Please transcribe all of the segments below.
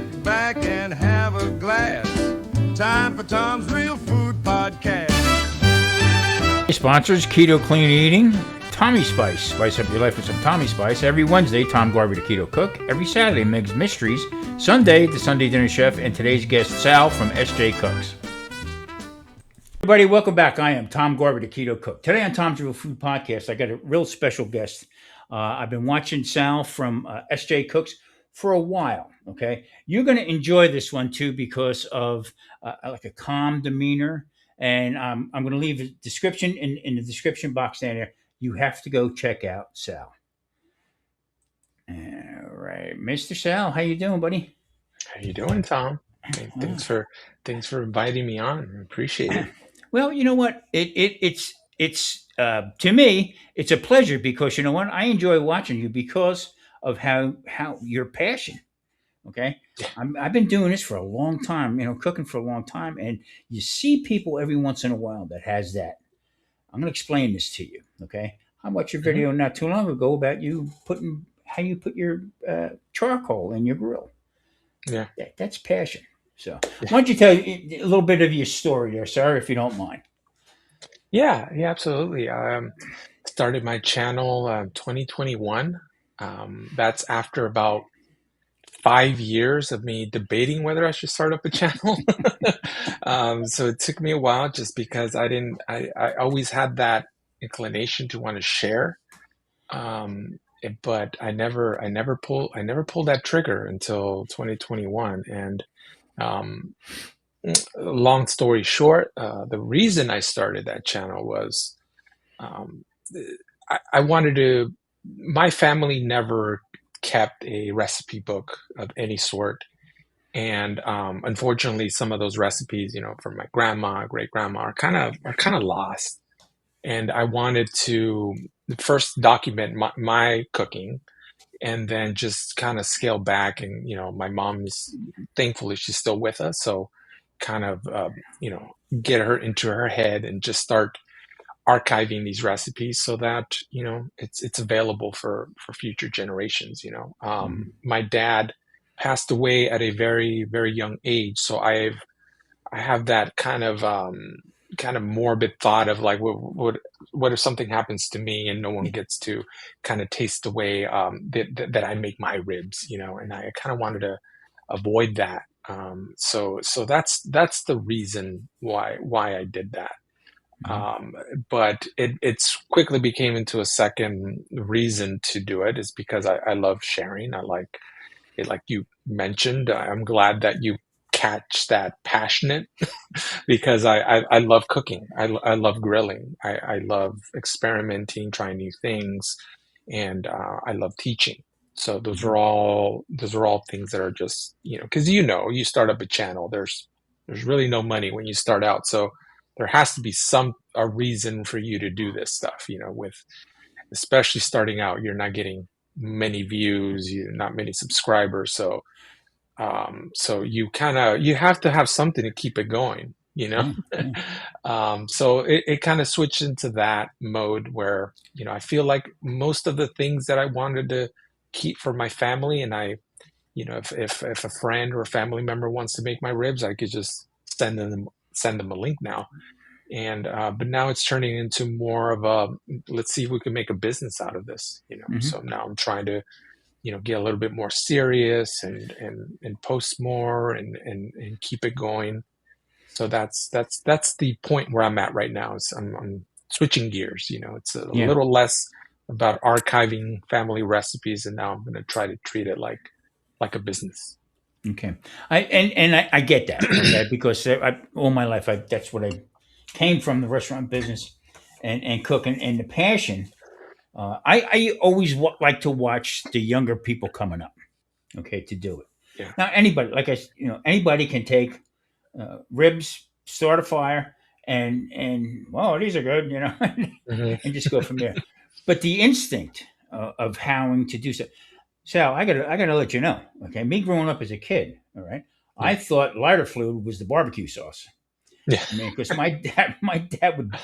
Sit back and have a glass. Time for Tom's Real Food Podcast. Sponsors: Keto Clean Eating, Tommy Spice. Spice up your life with some Tommy Spice. Every Wednesday, Tom Garvey, the Keto Cook. Every Saturday, Meg's Mysteries. Sunday, the Sunday Dinner Chef. And today's guest, Sal from SJ Cooks. Everybody, welcome back. I am Tom Garvey, the Keto Cook. Today on Tom's Real Food Podcast, I got a real special guest. I've been watching Sal from SJ Cooks for a while, okay? You're going to enjoy this one, too, because of like a calm demeanor. And I'm going to leave a description in the description box down there. You have to go check out Sal. All right, Mr. Sal, how you doing, buddy? How you doing, Tom? Thanks for inviting me on. I appreciate it. Well, you know what? It's to me, it's a pleasure because you know what? I enjoy watching you because of how your passion. Okay, Yeah. I've been doing this for a long time, cooking for a long time, and you see people every once in a while that has that. I'm going to explain this to you. Okay, I watched your video not too long ago about how you put your charcoal in your grill. Yeah. That's passion. So, why don't you tell a little bit of your story there, sir, if you don't mind? Yeah, absolutely. Started my channel 2021. That's after about 5 years of me debating whether I should start up a channel. So it took me a while just because I always had that inclination to want to share. But I never pulled that trigger until 2021. And long story short, the reason I started that channel was I wanted to. My family never kept a recipe book of any sort, and unfortunately, some of those recipes, from my grandma, great grandma, are kind of lost. And I wanted to first document my cooking, and then just kind of scale back. And my mom's, thankfully, she's still with us, so kind of get her into her head and just start archiving these recipes so that it's available for future generations. My dad passed away at a very, very young age, so I have that kind of morbid thought of like, what if something happens to me and no one gets to kind of taste the way that I make my ribs, and I kind of wanted to avoid that. So that's the reason why I did that. But it's quickly became into a second reason to do it is because I love sharing. I like it, like you mentioned. I'm glad that you catch that passionate because I love cooking. I love grilling. I love experimenting, trying new things, and I love teaching. So those are all things that are just, because you start up a channel, there's really no money when you start out. So there has to be a reason for you to do this stuff, with especially starting out, you're not getting many views, not many subscribers. So you have to have something to keep it going, So it kind of switched into that mode where, I feel like most of the things that I wanted to keep for my family, and if a friend or a family member wants to make my ribs, I could just send them a link now. And but now it's turning into more of a, let's see if we can make a business out of this, So now I'm trying to get a little bit more serious and post more and keep it going. So that's the point where I'm at right now. I'm switching gears. It's a little less about archiving family recipes, and now I'm going to try to treat it like a business. Okay, I get that, okay, because all my life that's what I came from, the restaurant business and cooking and the passion. I always like to watch the younger people coming up, okay, to do it. Yeah. Now anybody, anybody can take ribs, start a fire, and well, these are good, and just go from there. But the instinct of having to do so. Sal, I gotta let you know, okay? Me growing up as a kid, all right, I thought lighter fluid was the barbecue sauce. Yeah, because my dad would.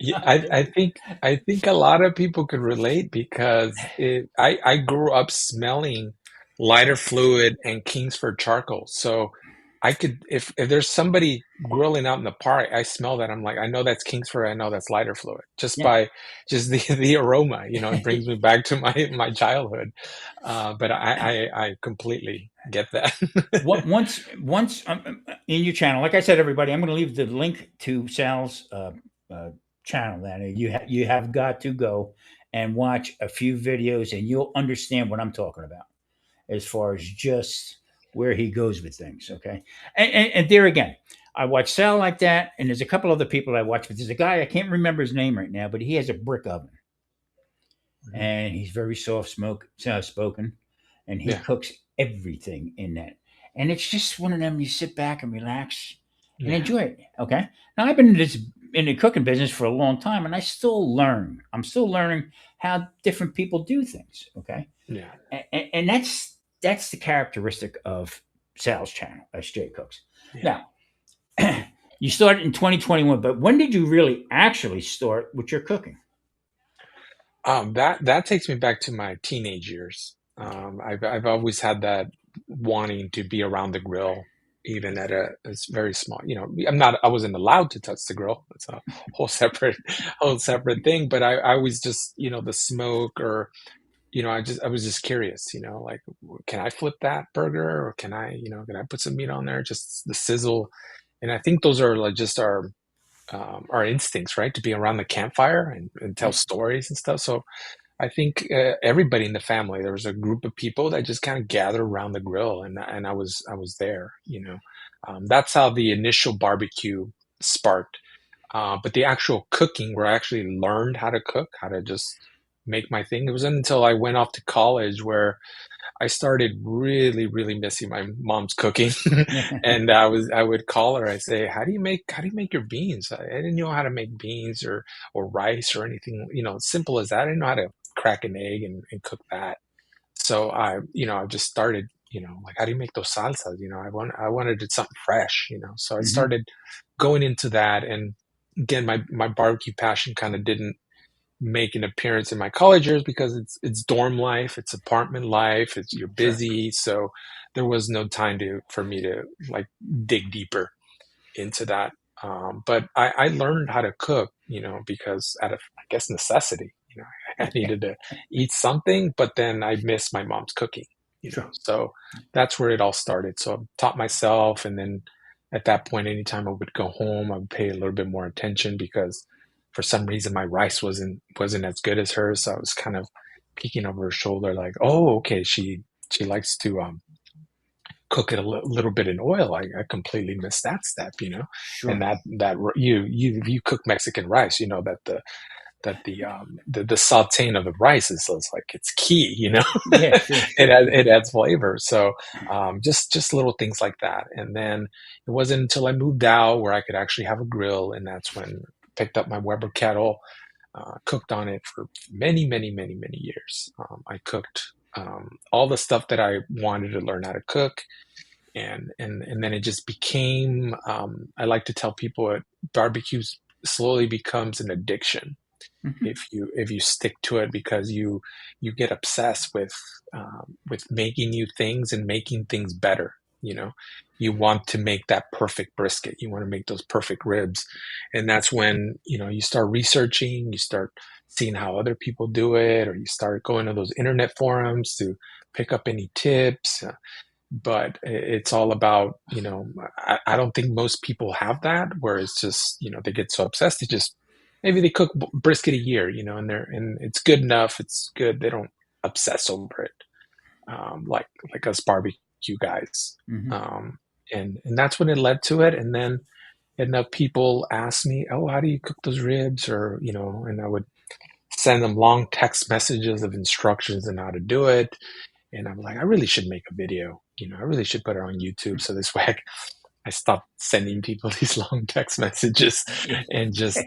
Yeah, I think a lot of people could relate because I grew up smelling lighter fluid, and Kingsford charcoal. So I could, if there's somebody grilling out in the park, I smell that. I'm like, I know that's Kingsford. I know that's lighter fluid just Yeah. by just the aroma. It brings me back to my childhood. But I completely get that. Once in your channel, like I said, everybody, I'm going to leave the link to Sal's channel. That you have got to go and watch a few videos, and you'll understand what I'm talking about as far as just where he goes with things. Okay, and there again, I watch Sal like that, and there's a couple other people I watch, but there's a guy I can't remember his name right now, but he has a brick oven, Mhm. and he's very spoken, and he Yeah, cooks everything in that. And it's just one of them you sit back and relax and yeah, enjoy it. Okay. Now I've been in the cooking business for a long time, and I still learn. I'm still learning how different people do things. Okay, yeah. and that's the characteristic of Sal's channel, SJ Cooks. Yeah. Now, you started in 2021, but when did you really actually start with your cooking? That takes me back to my teenage years. I've always had that wanting to be around the grill, even at a very small. I wasn't allowed to touch the grill. It's a whole separate whole separate thing. But I was just the smoke, or I was just curious. Like, can I flip that burger, or can I put some meat on there? Just the sizzle, and I think those are like just our instincts, right? To be around the campfire and tell Yeah. stories and stuff. So I think everybody in the family, there was a group of people that just kind of gathered around the grill, and I was there. That's how the initial barbecue sparked. But the actual cooking, where I actually learned how to cook, how to just make my thing. It wasn't until I went off to college where I started really, really missing my mom's cooking, and I would call her. I say, how do you make your beans? I didn't know how to make beans or rice or anything, simple as that. I didn't know how to crack an egg and cook that. So I just started, like, how do you make those salsas? I wanted it something fresh, So I Hmm. started going into that, and again, my barbecue passion kind of didn't make an appearance in my college years because it's dorm life, it's apartment life, you're Sure. busy, so there was no time for me to like dig deeper into that. But I learned how to cook, because out of, I guess, necessity. I needed to eat something, but then I missed my mom's cooking. Sure. So that's where it all started. So I taught myself, and then at that point, anytime I would go home, I would pay a little bit more attention because for some reason my rice wasn't as good as hers. So I was kind of peeking over her shoulder, like, oh, okay, she likes to cook it a little bit in oil. I completely missed that step, and Sure. that you cook Mexican rice, that the sauteing of the rice is like it's key, Yeah. Sure. it Sure. adds, it adds flavor. So just little things like that. And then it wasn't until I moved out where I could actually have a grill, and that's when I picked up my Weber kettle, cooked on it for many, many, many, many years. I cooked all the stuff that I wanted to learn how to cook, and then it just became. I like to tell people it barbecues slowly becomes an addiction Hmm. if you stick to it, because you get obsessed with making new things and making things better. You want to make that perfect brisket, you want to make those perfect ribs, and that's when you start researching, you start seeing how other people do it, or you start going to those internet forums to pick up any tips. But it's all about, I don't think most people have that, where it's just, they get so obsessed, they just, maybe they cook brisket a year, and it's good enough, it's good, they don't obsess over it, like us barbecue guys. Hmm. Um, and that's when it led to it. And then enough people ask me, oh, how do you cook those ribs, or and I would send them long text messages of instructions on how to do it. And I'm like, I really should make a video. I really should put it on YouTube. So this way I stopped sending people these long text messages, and just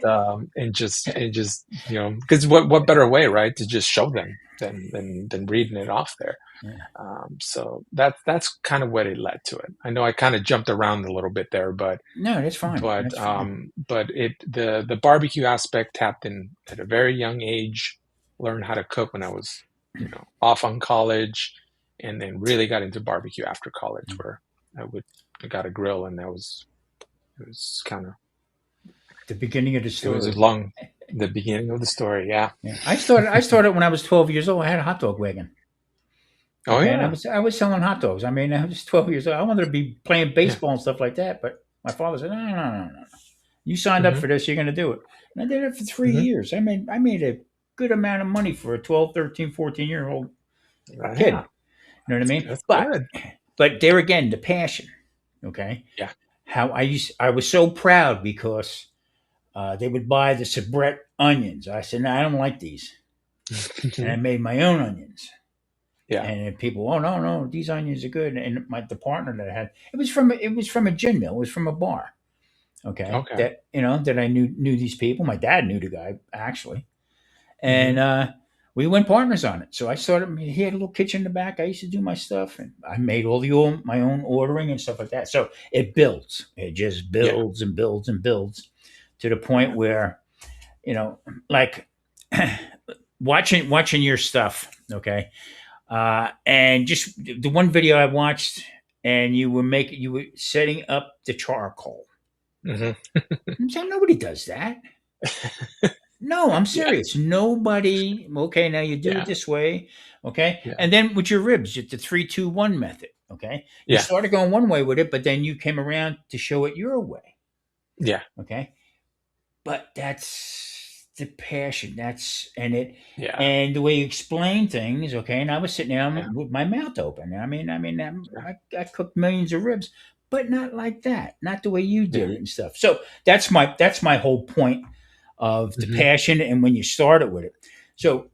because what better way, right, to just show them than reading it off there. Yeah. So that's kind of what it led to it. I know I kind of jumped around a little bit there, but No, that's fine. but That's fine. the barbecue aspect tapped in at a very young age. Learned how to cook when I was off on college, and then really got into barbecue after college, where I got a grill, and it was kind of The beginning of the it was a story. long the beginning of the story. Yeah. Yeah, I started when I was 12 years old. I had a hot dog wagon. Oh Okay, and I yeah. was I was selling hot dogs. I mean, I was 12 years old. I wanted to be playing Yeah. baseball and stuff like that, but my father said, "No, no, no, no. You signed up Hmm. for this. You're going to do it." And I did it for 3 years. I made a good amount of money for a 12, 13, 14 year old kid. Yeah. You know what I mean? That's But good. but there again, the passion. Okay, Yeah. how I was so proud because they would buy the Sabret onions. I said, "No, I don't like these," and I made my own onions. Yeah. And people, oh no, no, these onions are good. And the partner that I had, it was from a gin mill, it was from a bar. Okay, Okay. that I knew these people. My dad knew the guy actually, Hmm. and we went partners on it. So I started. He had a little kitchen in the back. I used to do my stuff, and I made my own ordering and stuff like that. So it builds. It just Yeah. builds and builds and builds to the point Yeah. where you know, like watching your stuff. Okay, and just the one video I watched, and you were setting up the charcoal. Hmm. I'm saying nobody does that. No, I'm Yeah. serious. Nobody. Okay, now you do it Yeah. this way. Okay, Yeah. and then with your ribs, it's the 3-2-1 method. Okay, you Yeah. started going one way with it, but then you came around to show it your way. Yeah. Okay, but that's the passion. That's and it Yeah. and the way you explain things. Okay, and I was sitting there Yeah. with my mouth open. I cooked millions of ribs, but not like that. Not the way you did Yeah. it and stuff. So that's my whole point of the Hmm. passion and when you started with it. So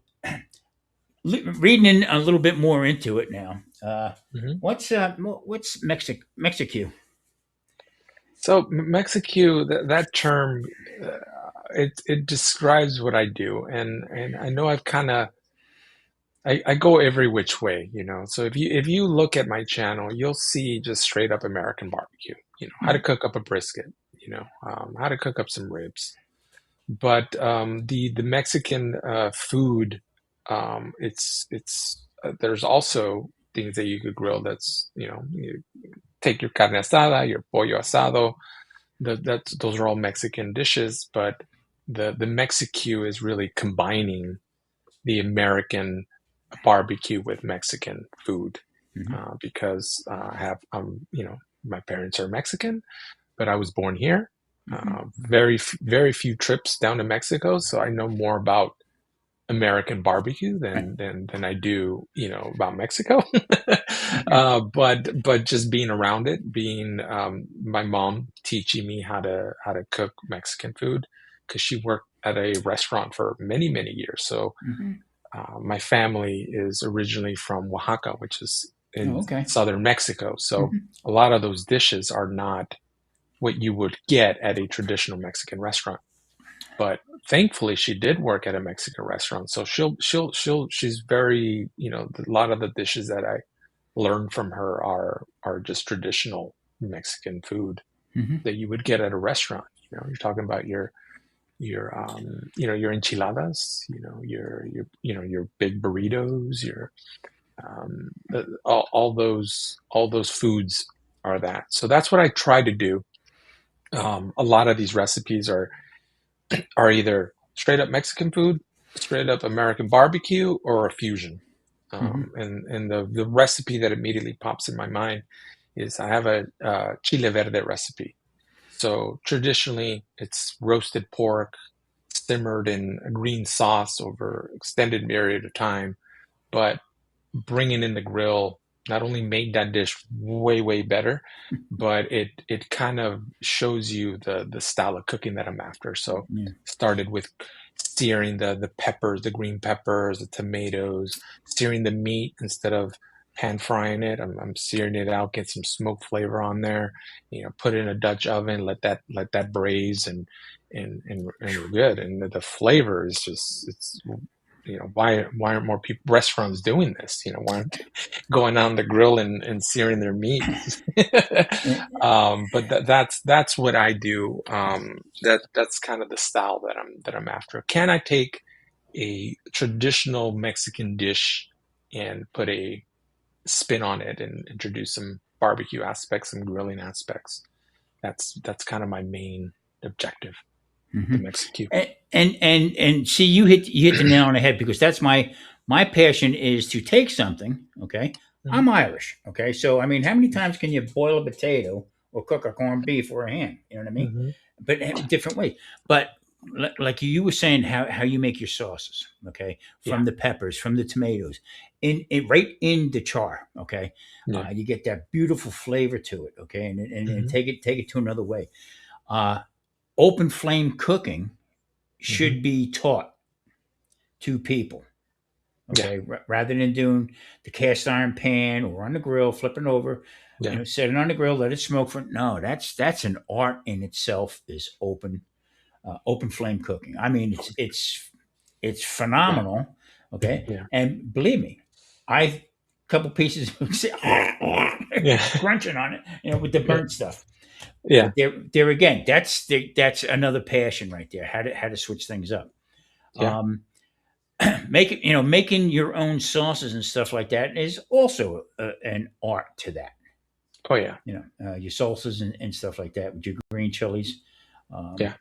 reading in a little bit more into it now. Hmm. What's Mexi-cue? So Mexi-cue, that term, uh, it describes what I do, and I know I've kind of I go every which way, you know. So if you look at my channel, you'll see just straight up American barbecue. You know, how to cook up a brisket. You know, how to cook up some ribs. But the Mexican food, it's there's also things that you could grill. That's you take your carne asada, your pollo asado. Those are all Mexican dishes, but the Mexi-cue is really combining the American barbecue with Mexican food, Mm-hmm. because I have my parents are Mexican, but I was born here. Mm-hmm. Very few trips down to Mexico, so I know more about American barbecue than I do, about Mexico. But just being around it, being my mom teaching me how to cook Mexican food, because she worked at a restaurant for many years. So Mm-hmm. my family is originally from Oaxaca, which is Oh, in okay. southern Mexico. So Mm-hmm. a lot of those dishes are not what you would get at a traditional Mexican restaurant. But thankfully, she did work at a Mexican restaurant, so she's very, a lot of the dishes that I learned from her are just traditional Mexican food Mm-hmm. that you would get at a restaurant. You're talking about your enchiladas, your big burritos, all those foods are that. So that's what I try to do. A lot of these recipes are either straight up Mexican food, straight up American barbecue, or a fusion. Mm-hmm. And the recipe that immediately pops in my mind is I have a chile verde recipe. So traditionally, it's roasted pork simmered in a green sauce over extended period of time, but bringing in the grill not only made that dish way better, but it kind of shows you the style of cooking that I'm after. So Yeah. started with searing the peppers, the green peppers, the tomatoes, searing the meat instead of pan frying it. I'm searing it out, get some smoke flavor on there. Put it in a Dutch oven, let that braise, and we're good. And the flavor is just it's why aren't more people restaurants doing this? Why aren't they going on the grill and searing their meat? But that's what I do. That's kind of the style that I'm after. Can I take a traditional Mexican dish and put a spin on it and introduce some barbecue aspects, some grilling aspects. That's kind of my main objective, the Hmm. Mexi-cue. And see, you hit the nail on the head, because that's my passion is to take something. Okay, Hmm. I'm Irish. Okay, so I mean, how many times can you boil a potato or cook a corned beef or a ham? You know what I mean? Hmm. But different ways. But like you were saying, how you make your sauces. Okay, Yeah, from the peppers, from the tomatoes, in right in the char. Okay, yeah. you get that beautiful flavor to it. Okay, and Hmm. take it to another way. Uh, Open flame cooking Hmm. should be taught to people. Yeah, Okay, rather than doing the cast iron pan or on the grill, flipping over, yeah, set it on the grill, let it smoke for. No, that's an art in itself. Is open flame cooking. I mean, it's yeah, phenomenal. Okay, yeah, and believe me, I couple pieces yeah, crunching on it, with the yeah, burnt stuff. yeah. But there again, that's another passion right there. How to switch things up. Yeah. Um, making your own sauces and stuff like that is also an art to that. Oh yeah, Your salsas and stuff like that with your green chilies. Um, yeah,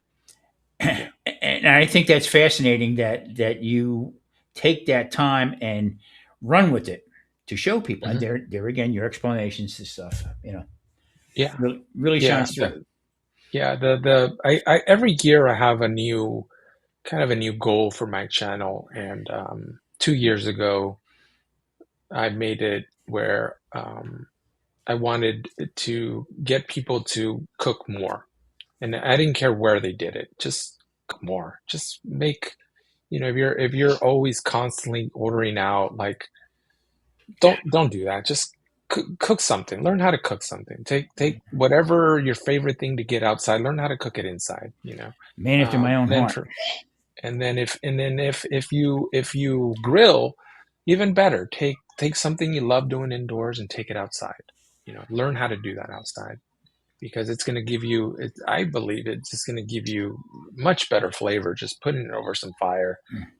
yeah. and I think that's fascinating that you take that time and run with it to show people. And Hmm. there again, your explanations to stuff, Yeah, really yeah. shines through. I every year I have a new kind of a new goal for my channel, and 2 years ago I made it where I wanted to get people to cook more, and I didn't care where they did it, just cook more, just make, if you're always constantly ordering out, like, don't do that. Just cook something. Learn how to cook something. Take whatever your favorite thing to get outside. Learn how to cook it inside. Man after my own And then heart. for and then if you grill, even better. Take something you love doing indoors and take it outside. Learn how to do that outside, because it's going to give you. I believe it's just going to give you much better flavor. Just putting it over some fire,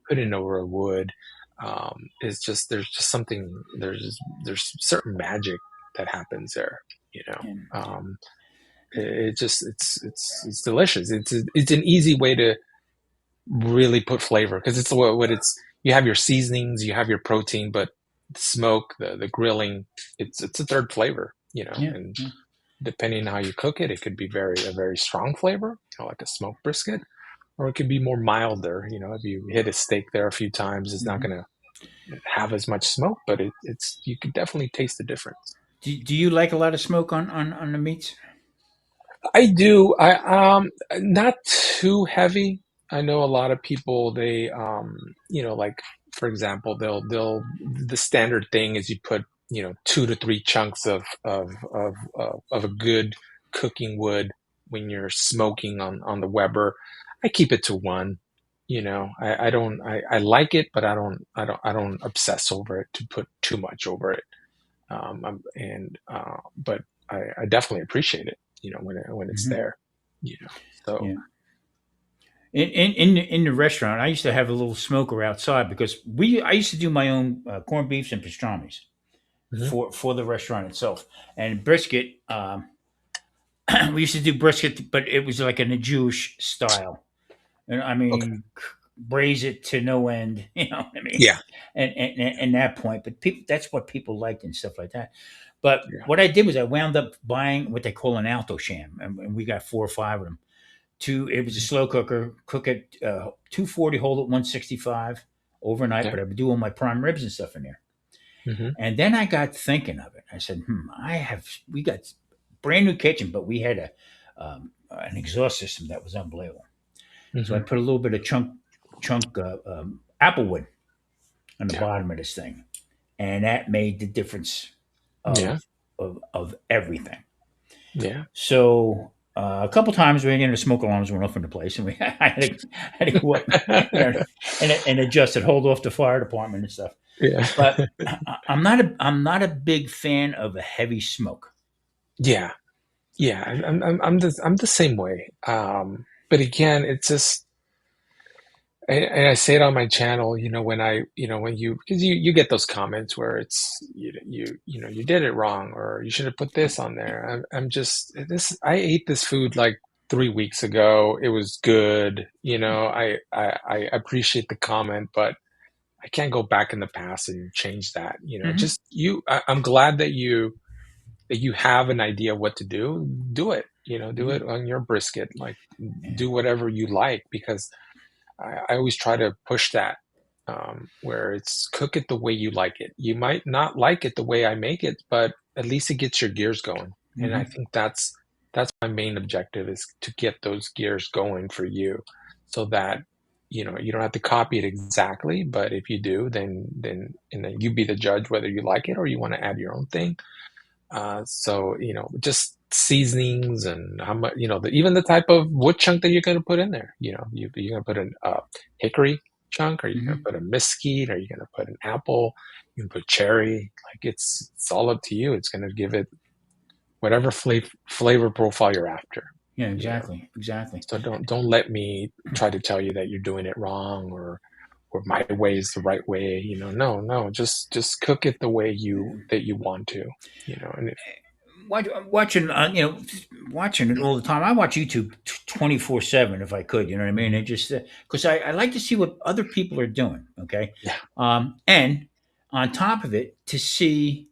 putting it over a wood. It's just there's just something there's certain magic that happens there. You know, And, um, it just it's delicious. It's an easy way to really put flavor, because it's what it's. You have your seasonings, you have your protein, but the smoke, the grilling, it's a third flavor. yeah, And yeah. depending on how you cook it, it could be a very strong flavor, like a smoked brisket, or it could be more milder. If you hit a steak there a few times, it's not Mhm. going to have as much smoke, but it's you can definitely taste the difference. Do you like a lot of smoke on the meats? I do. I not too heavy. I know a lot of people, they like, for example, they'll the standard thing is you put 2 to 3 chunks of a good cooking wood when you're smoking on the Weber. I keep it to one. I don't. I like it, but I don't obsess over it to put too much over it. And But I definitely appreciate it, when it's Hmm. there, you know. So, Yeah. In the restaurant, I used to have a little smoker outside, because I used to do my own corned beefs and pastrami's mhm. for the restaurant itself, and brisket. We used to do brisket, but it was like in a Jewish style, and I Okay, mean, braise it to no end. You know what I mean? yeah, And that point, but people, that's what people liked and stuff like that. But yeah, what I did was I wound up buying what they call an alto sham, and we got 4 or 5 of them. It was a mhm, slow cooker. Cook at 240, hold at 165 overnight. yeah, But I would do all my prime ribs and stuff in there. hmm, And then I got thinking of it. I said, we got brand new kitchen, but we had an exhaust system that was unbelievable. So I hmm, put a little bit of chunk applewood on the yeah, bottom of this thing, and that made the difference yeah, of everything. yeah, So a couple times we the smoke alarms went off in the place, and I had to go up, and adjust it, hold off the fire department and stuff. yeah, But I'm not a big fan of a heavy smoke. yeah, yeah. I'm the same way. But again, it's just And I say it on my channel, when when because you get those comments where it's you did it wrong, or you should have put this on there. I'm just this. I ate this food like 3 weeks ago. It was good. I appreciate the comment, but I can't go back in the past and change that. Hmm. Just I'm glad that you have an idea of what to do. Do it. Do Hmm. it on your brisket. Like, do whatever you like, because I always try to push that, where it's cook it the way you like it. You might not like it the way I make it, but at least it gets your gears going. And I Hmm. think that's my main objective, is to get those gears going for you, so that you don't have to copy it exactly. But if you do, then you be the judge whether you like it or you want to add your own thing. So, just seasonings and how much, even the type of wood chunk that you're going to put in there. You're going to put an hickory chunk, or you're going to Hmm. put a mesquite, or you're going to put an apple, you can put cherry. Like, it's all up to you. It's going to give it whatever flavor profile you're after, Yeah, you know. exactly, exactly. So don't let me try to tell you that you're doing it wrong, or my way is the right way. No, no, just cook it the way you want to, and if Watching, watching it all the time. I watch YouTube 24/7 if I could. You know what I mean? Mhm. And just because I like to see what other people are doing. Okay, Yeah. and on top of it, to see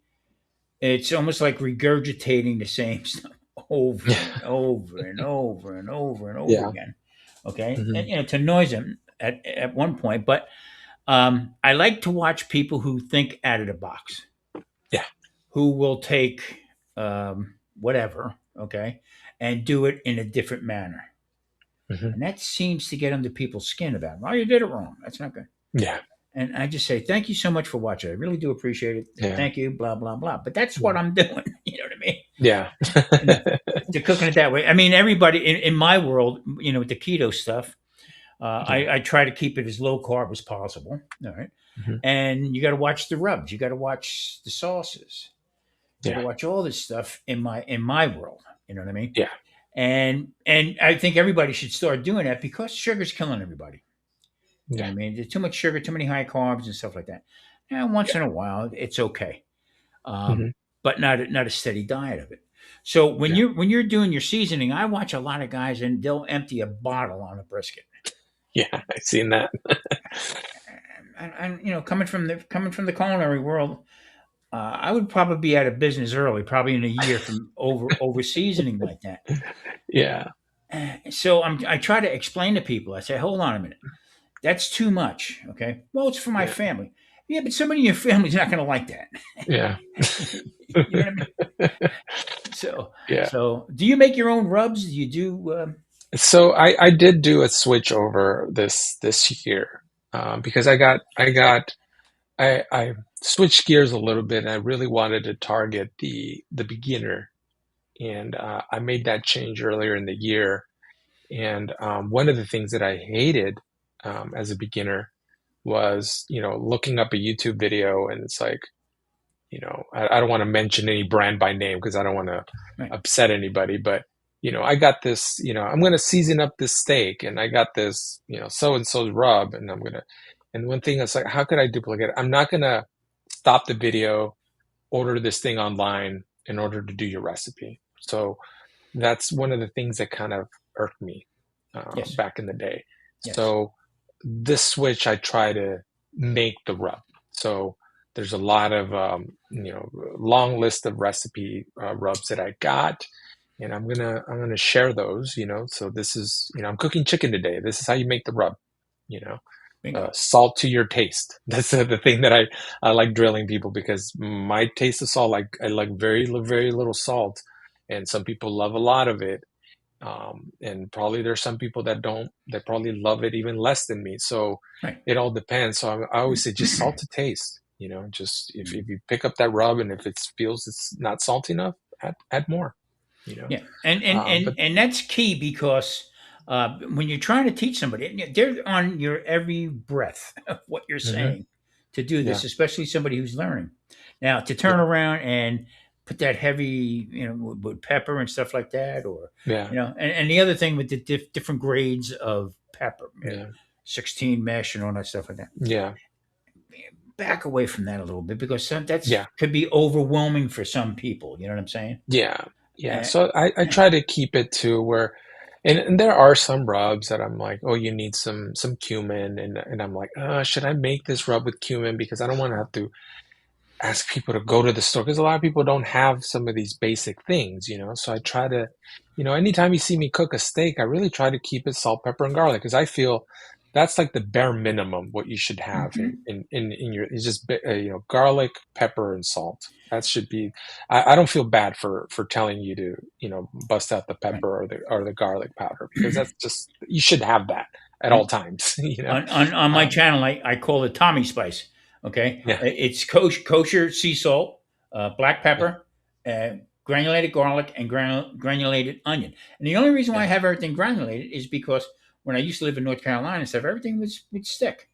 it's almost like regurgitating the same stuff over and over and over and over and over Yeah. again. Okay, and Hmm. to annoys them at one point, but I like to watch people who think out of the box, Yeah. who will take whatever, okay, and do it in a different manner. Hmm. And that seems to get under people's skin about, well, you did it wrong. That's not good. Yeah. And I just say, thank you so much for watching. I really do appreciate it. Yeah. Thank you, blah, blah, blah. But that's what Yeah. I'm doing. You know what I mean? Yeah. And to cooking it that way. I mean, everybody in my world, with the keto stuff, Yeah. I try to keep it as low carb as possible. All right. Hmm. And you got to watch the rubs. You got to watch the sauces. You got to Yeah. watch all this stuff in my world. You know what I mean? Yeah. And I think everybody should start doing that because sugar's killing everybody. You know Yeah. what I mean? There's too much sugar, too many high carbs and stuff like that. And once Yeah. in a while, it's okay, Hmm. but not a steady diet of it. So when Yeah. you're doing your seasoning, I watch a lot of guys and they'll empty a bottle on a brisket. Yeah. I've seen that. And coming from the culinary world, I would probably be out of business early, probably in a year from over seasoning like that. Yeah. So I try to explain to people. I say, hold on a minute, that's too much. Okay, well, it's for my Yeah. family. Yeah, but somebody in your family's not going to like that. Yeah. You know what I mean? So, Yeah. so do you make your own rubs? Do you do? So I did do a switch over this year, because I switched gears a little bit, and I really wanted to target the beginner, and I made that change earlier in the year. And one of the things that I hated, as a beginner, was looking up a YouTube video, and it's like, I don't want to mention any brand by name because I don't want to Right. upset anybody, but I got this, I'm going to season up this steak, and I got this, so and so's rub, and and one thing is like, how could I duplicate it? I'm not going to stop the video, order this thing online in order to do your recipe. So that's one of the things that kind of irked me, Yes. back in the day. Yes. So this switch, I try to make the rub. So there's a lot of, long list of recipe, rubs that I got, and I'm gonna share those. So this is, I'm cooking chicken today. This is how you make the rub. You know, Bingo. Salt to your taste. That's the thing that I like drilling people, because my taste of salt, like I like very little salt, and some people love a lot of it. And probably there's some people that probably love it even less than me. So Right. it all depends. So I always say just salt to taste. Just if you pick up that rub, and if it feels it's not salty enough, add more. You know, Yeah, and that's key because when you're trying to teach somebody, they're on your every breath of what you're hmm saying to do yeah, this, especially somebody who's learning. Now, to yeah, turn around and put that heavy, with pepper and stuff like that, or yeah, and the other thing with the different grades of pepper, yeah, 16 mesh and all that stuff like that. Yeah. Back away from that a little bit because that's Yeah. could be overwhelming for some people. You know what I'm saying? Yeah. Yeah. Uh, So I try to keep it to where, and there are some rubs that I'm like, oh, you need some cumin, and I'm like, should I make this rub with cumin because I don't want to have to ask people to go to the store because a lot of people don't have some of these basic things, So I try to, anytime you see me cook a steak, I really try to keep it salt, pepper, and garlic because I feel that's like the bare minimum what you should have mhm. in your it's just garlic, pepper, and salt. That should be. I don't feel bad for telling you to bust out the Right. pepper or the garlic powder because that's just you should have that at all And times. on my Um, channel, I call it Tommy Spice. Okay, yeah, it's kosher sea salt, black yeah, pepper, granulated garlic, and granulated onion. And the only reason why I yeah, have everything granulated is because when I used to live in North Carolina and stuff, everything would stick.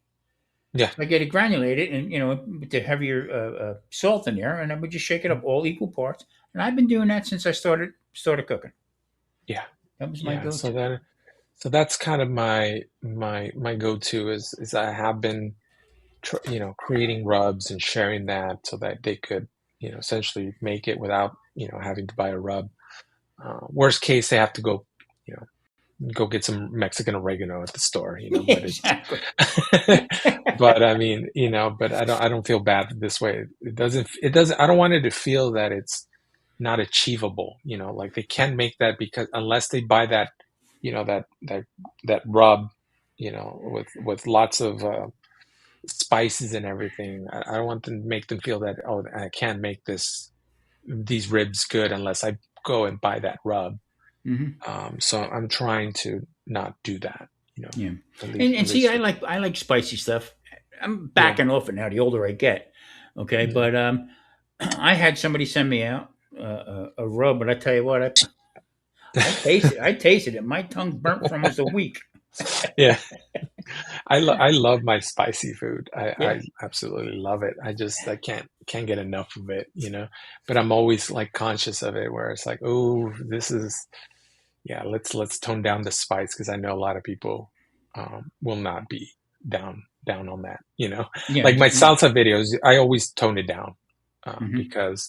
yeah. So I get it granulated, and with the heavier salt in there, and I would just shake it up all equal parts. And I've been doing that since I started cooking. Yeah. That was my Yeah, so go-to. that's kind of my go-to is I have been creating rubs and sharing that so that they could essentially make it without having to buy a rub. Worst case, they have to you go get some Mexican oregano at the store, but it's Exactly. but I mean, but I don't feel bad this way. It doesn't I don't want it to feel that it's not achievable, like they can make that because unless they buy that, that rub, with lots of spices and everything. I don't want them to make them feel that, oh, I can't make these ribs good unless I go and buy that rub. Hmm. So I'm trying to not do that, Yeah, at least and at see, least I for like spicy stuff. I'm yeah. backing off it now. The older I get, okay. Yeah. But I had somebody send me out a rub, but I tell you what, I tasted, I tasted it. My tongue's burnt for almost a week. Yeah. I love my spicy food. Yeah, I absolutely love it. I can't get enough of it, but I'm always like conscious of it where it's like, oh, this is, yeah, let's tone down the spice because I know a lot of people will not be down on that. yeah, Like my salsa videos, I always tone it down hmm, because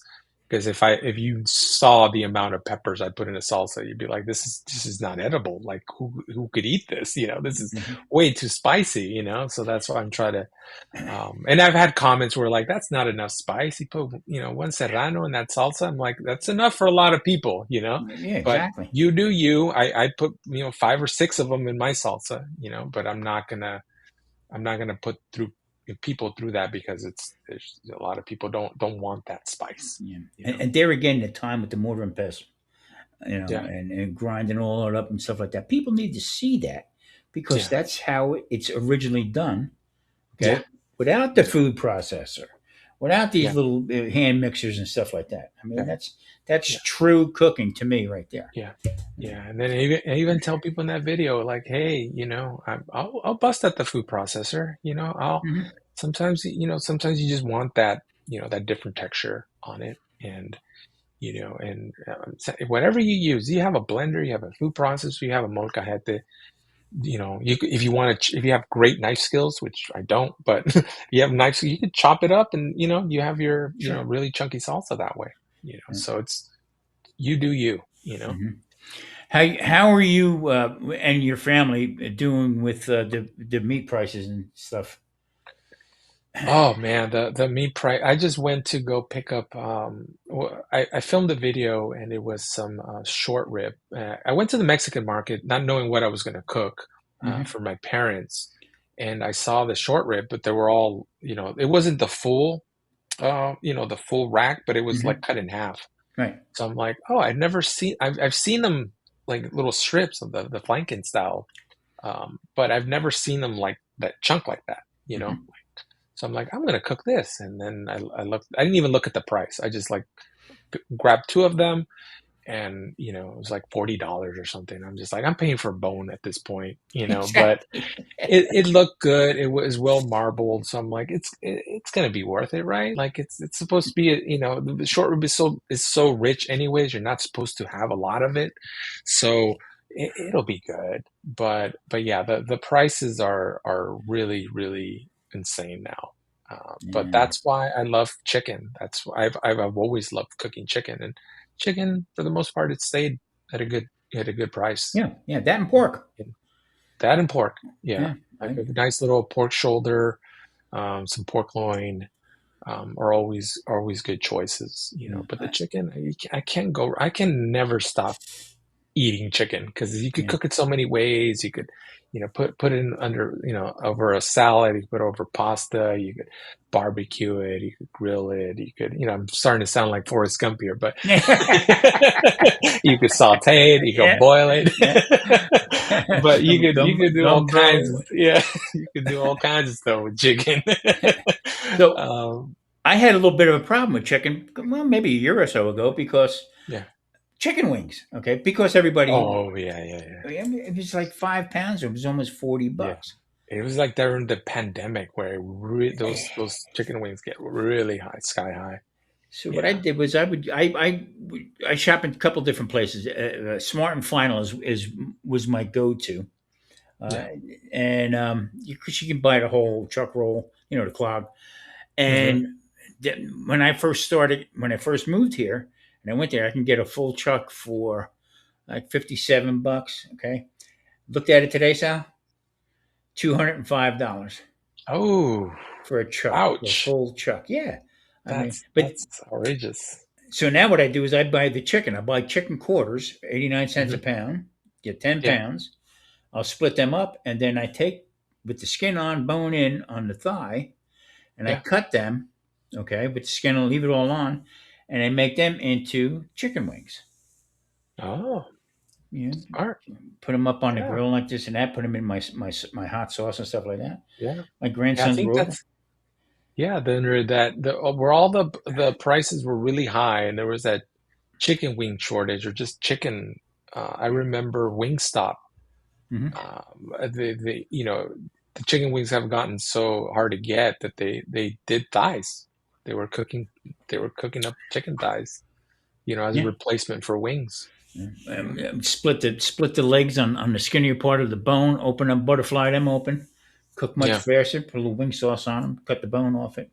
if you saw the amount of peppers I put in a salsa, you'd be like, this is not edible. Like who could eat this? This is hmm. way too spicy. So that's why I'm trying to. And I've had comments where like that's not enough spice. You put one serrano in that salsa. I'm like that's enough for a lot of people. Yeah, But exactly. you do you. I put 5 or 6 of them in my salsa. But I'm not gonna put through people through that because there's a lot of people don't want that spice. Yeah, You know. and there again, the time with the mortar and pestle, Yeah. and grinding all it up and stuff like that. People need to see that because Yeah. that's how it's originally done. Yeah. Okay, without the food processor, without these Yeah. little hand mixers and stuff like that. I mean, Yeah. that's Yeah. true cooking to me right there. Yeah. Yeah. And then I even tell people in that video, like, hey, I'll bust at the food processor. I'll Hmm. sometimes you just want that different texture on it, and whatever you use, you have a blender, you have a food processor, you have a molcajete. If you want to, if you have great knife skills, which I don't, but you have knives, you can chop it up, and you have your Sure. really chunky salsa that way. Yeah. So it's you do you. Hmm. How are you and your family doing with the meat prices and stuff? Oh man, the meat price. I just went to go pick up. I filmed a video and it was some short rib. I went to the Mexican market not knowing what I was going to cook Hmm. for my parents, and I saw the short rib, but they were all, it wasn't the full rack, but it was like Hmm. cut in half. Right. So I'm like, oh, I've seen them like little strips of the flanken style, but I've never seen them like that chunk like that. Hmm. So I'm like, I'm gonna cook this, and then I looked. I didn't even look at the price. I just like grabbed 2 of them, and it was like $40 or something. I'm just like, I'm paying for a bone at this point. But Exactly. it looked good. It was well marbled, so I'm like, it's gonna be worth it, right? Like it's supposed to be. The short rib is so rich, anyways. You're not supposed to have a lot of it, so it'll be good. But yeah, the prices are really really insane now. But Yeah. that's why I love chicken. That's why I've always loved cooking chicken, and chicken for the most part it stayed at a good price. Yeah. Yeah. That and pork. And that and pork, yeah, Yeah. like a nice little pork shoulder, some pork loin, are always good choices, you know. But the I, chicken, I can't go. I can never stop eating chicken because you could yeah. cook it so many ways. You could, put it in under, over a salad. You could put it over pasta. You could barbecue it. You could grill it. You could, I'm starting to sound like Forrest Gump here, but you could saute it. You could Yeah. boil it. Yeah. But you could do all kinds Gumbo. of, yeah, you could do all kinds of stuff with chicken. So um, I had a little bit of a problem with chicken, well, maybe a year or so ago, because yeah. chicken wings, okay, because everybody, Oh yeah, yeah, yeah. I mean, it was like 5 pounds, it was almost 40 Yeah. bucks. It was like during the pandemic where those chicken wings get really high, sky high. So what I Yeah. did was I shop in a couple different places. Smart and Final is was my go to, uh, Yeah. and because you can buy the whole chuck roll, the clog. Hmm. And when I first moved here, and I went there, I can get a full chuck for like $57. Okay, looked at it today, Sal. $205 Oh, for a chuck, for a ouch. full chuck. Yeah, I mean, but That's outrageous. so now what I do is I buy the chicken. I buy chicken quarters, 89 cents a Hmm. pound. Get 10 Yeah. pounds. I'll split them up, and then I take with the skin on, bone in on the thigh, and I Yeah. cut them. Okay, with the skin, I'll leave it all on, and I make them into chicken wings. Oh, You know, smart. put them up on the Yeah. grill like this and that. Put them in my hot sauce and stuff like that. Yeah. My Yeah. I grandsons think were over. that's yeah. Then where all the prices were really high, and there was that chicken wing shortage or just chicken. I remember Wingstop. Hmm. The chicken wings have gotten so hard to get that they did thighs. They were cooking they were cooking up chicken thighs, as a Yeah. replacement for wings. Split the legs on the skinnier part of the bone. Open them, butterfly them open. Cook much Yeah, faster. Put a little wing sauce on them. Cut the bone off it.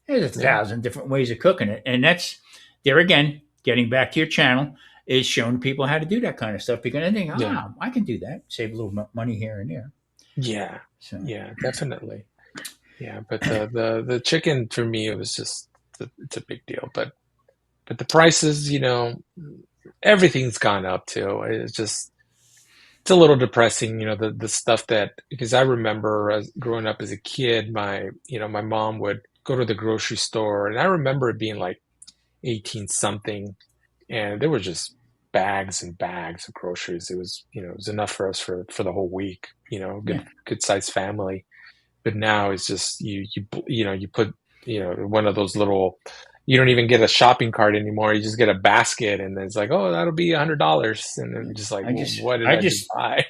There's a yeah, thousand different ways of cooking it, and that's there again. Getting back to your channel is showing people how to do that kind of stuff because they think, yeah, I can do that. Save a little money here and there. yeah, So yeah, definitely. Yeah, but the chicken for me it was just it's a big deal. But the prices, everything's gone up too. It's a little depressing, the stuff that because I remember as growing up as a kid, my mom would go to the grocery store, and I remember it being like 18 something, and there were just bags and bags of groceries. It was enough for us for the whole week, yeah, good sized family. But now it's just you put one of those little you don't even get a shopping cart anymore. You just get a basket, and it's like, oh, that'll be $100, and then just like, I well, just what did I I just just buy?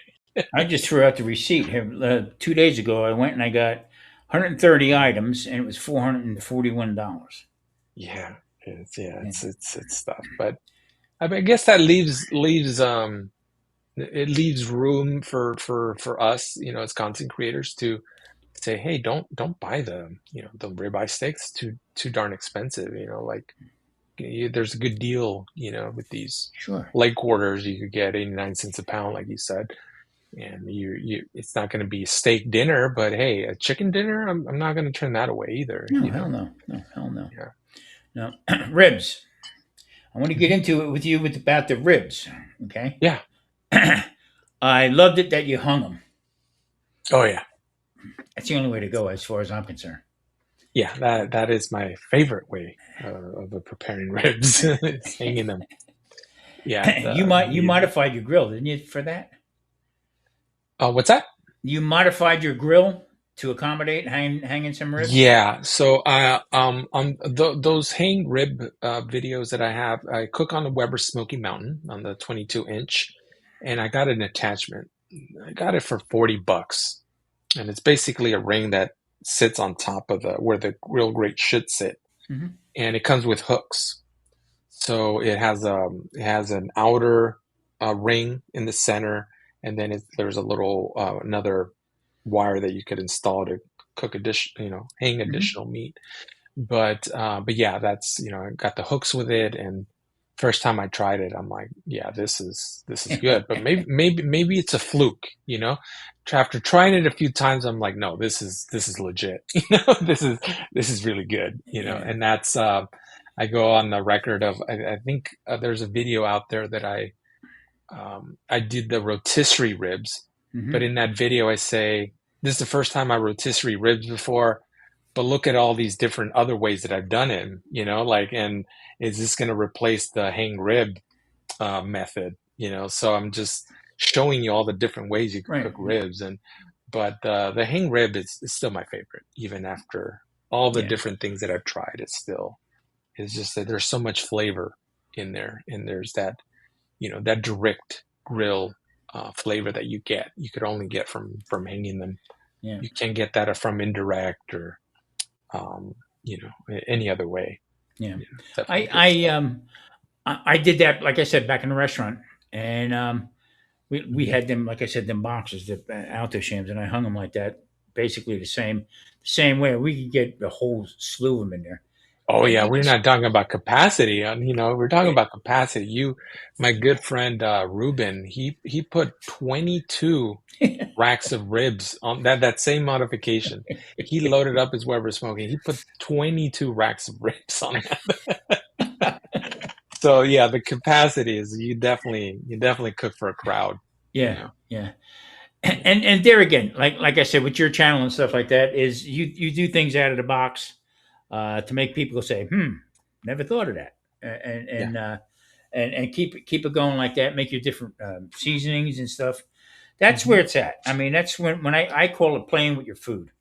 I just threw out the receipt. 2 days ago, I went and I got 130 items, and it was $441. Yeah, Yeah, it's stuff. But I mean, I guess that leaves it leaves room for us, as content creators to say, hey, don't buy the ribeye steaks too darn expensive. Like there's a good deal, with these sure. leg quarters you could get 89 cents a pound, like you said. And it's not going to be steak dinner, but hey, a chicken dinner, I'm not going to turn that away either. No, hell no, no, hell no, Yeah. no. Ribs. I want to get Mhm. into it with you about the ribs. Okay. Yeah. I loved it that you hung them. Oh yeah. That's the only way to go, as far as I'm concerned. Yeah. That is my favorite way of preparing ribs, is hanging them. Yeah. You modified your grill, didn't you, for that? What's that? You modified your grill to accommodate hanging some ribs. Yeah. So, on those hang rib videos that I have, I cook on the Weber Smoky Mountain on the 22-inch, and I got an attachment. I got it for $40, and it's basically a ring that sits on top of the where the grill grate should sit, Hmm. and it comes with hooks. So it has an outer. ring in the center, and then there's a little another wire that you could install to cook addition, hang Hmm. additional meat. But yeah, that's I got the hooks with it, and first time I tried it, I'm like, yeah, this is good. But maybe it's a fluke, After trying it a few times, I'm like, no, this is legit. This is really good, Yeah. And that's I go on the record of I think there's a video out there that I did the rotisserie ribs, but Hmm. in that video I say this is the first time I rotisserie ribs before, but look at all these different other ways that I've done it, and is this going to replace the hang rib method? So I'm just showing you all the different ways you could Right. cook ribs, but the hang rib is still my favorite, even after all the Yeah. different things that I've tried. It's just that there's so much flavor in there, and there's that direct grill flavor that you could only get from hanging them. Yeah. You can't get that from indirect or um, any other way. Yeah. I Definitely good I stuff. um I did that, like I said, back in the restaurant, and we Hmm. had them, like I said, them boxes, the alto shams, and I hung them like that, basically the same way. We could get a whole slew of them in there, Oh and yeah, we're not talking about capacity. We're talking about capacity. My good friend Ruben, he put 22 racks of ribs on that same modification. He loaded up his Weber smoking. He put 22 racks of ribs on that. So yeah, the capacity is you definitely cook for a crowd. You yeah, know. yeah. Yeah. And there again, like I said, with your channel and stuff like that, is you do things out of the box to make people say, never thought of that, and Yeah. and uh, and keep it going like that. Make your different seasonings and stuff. That's where Hmm. it's at. I mean, that's when I call it playing with your food.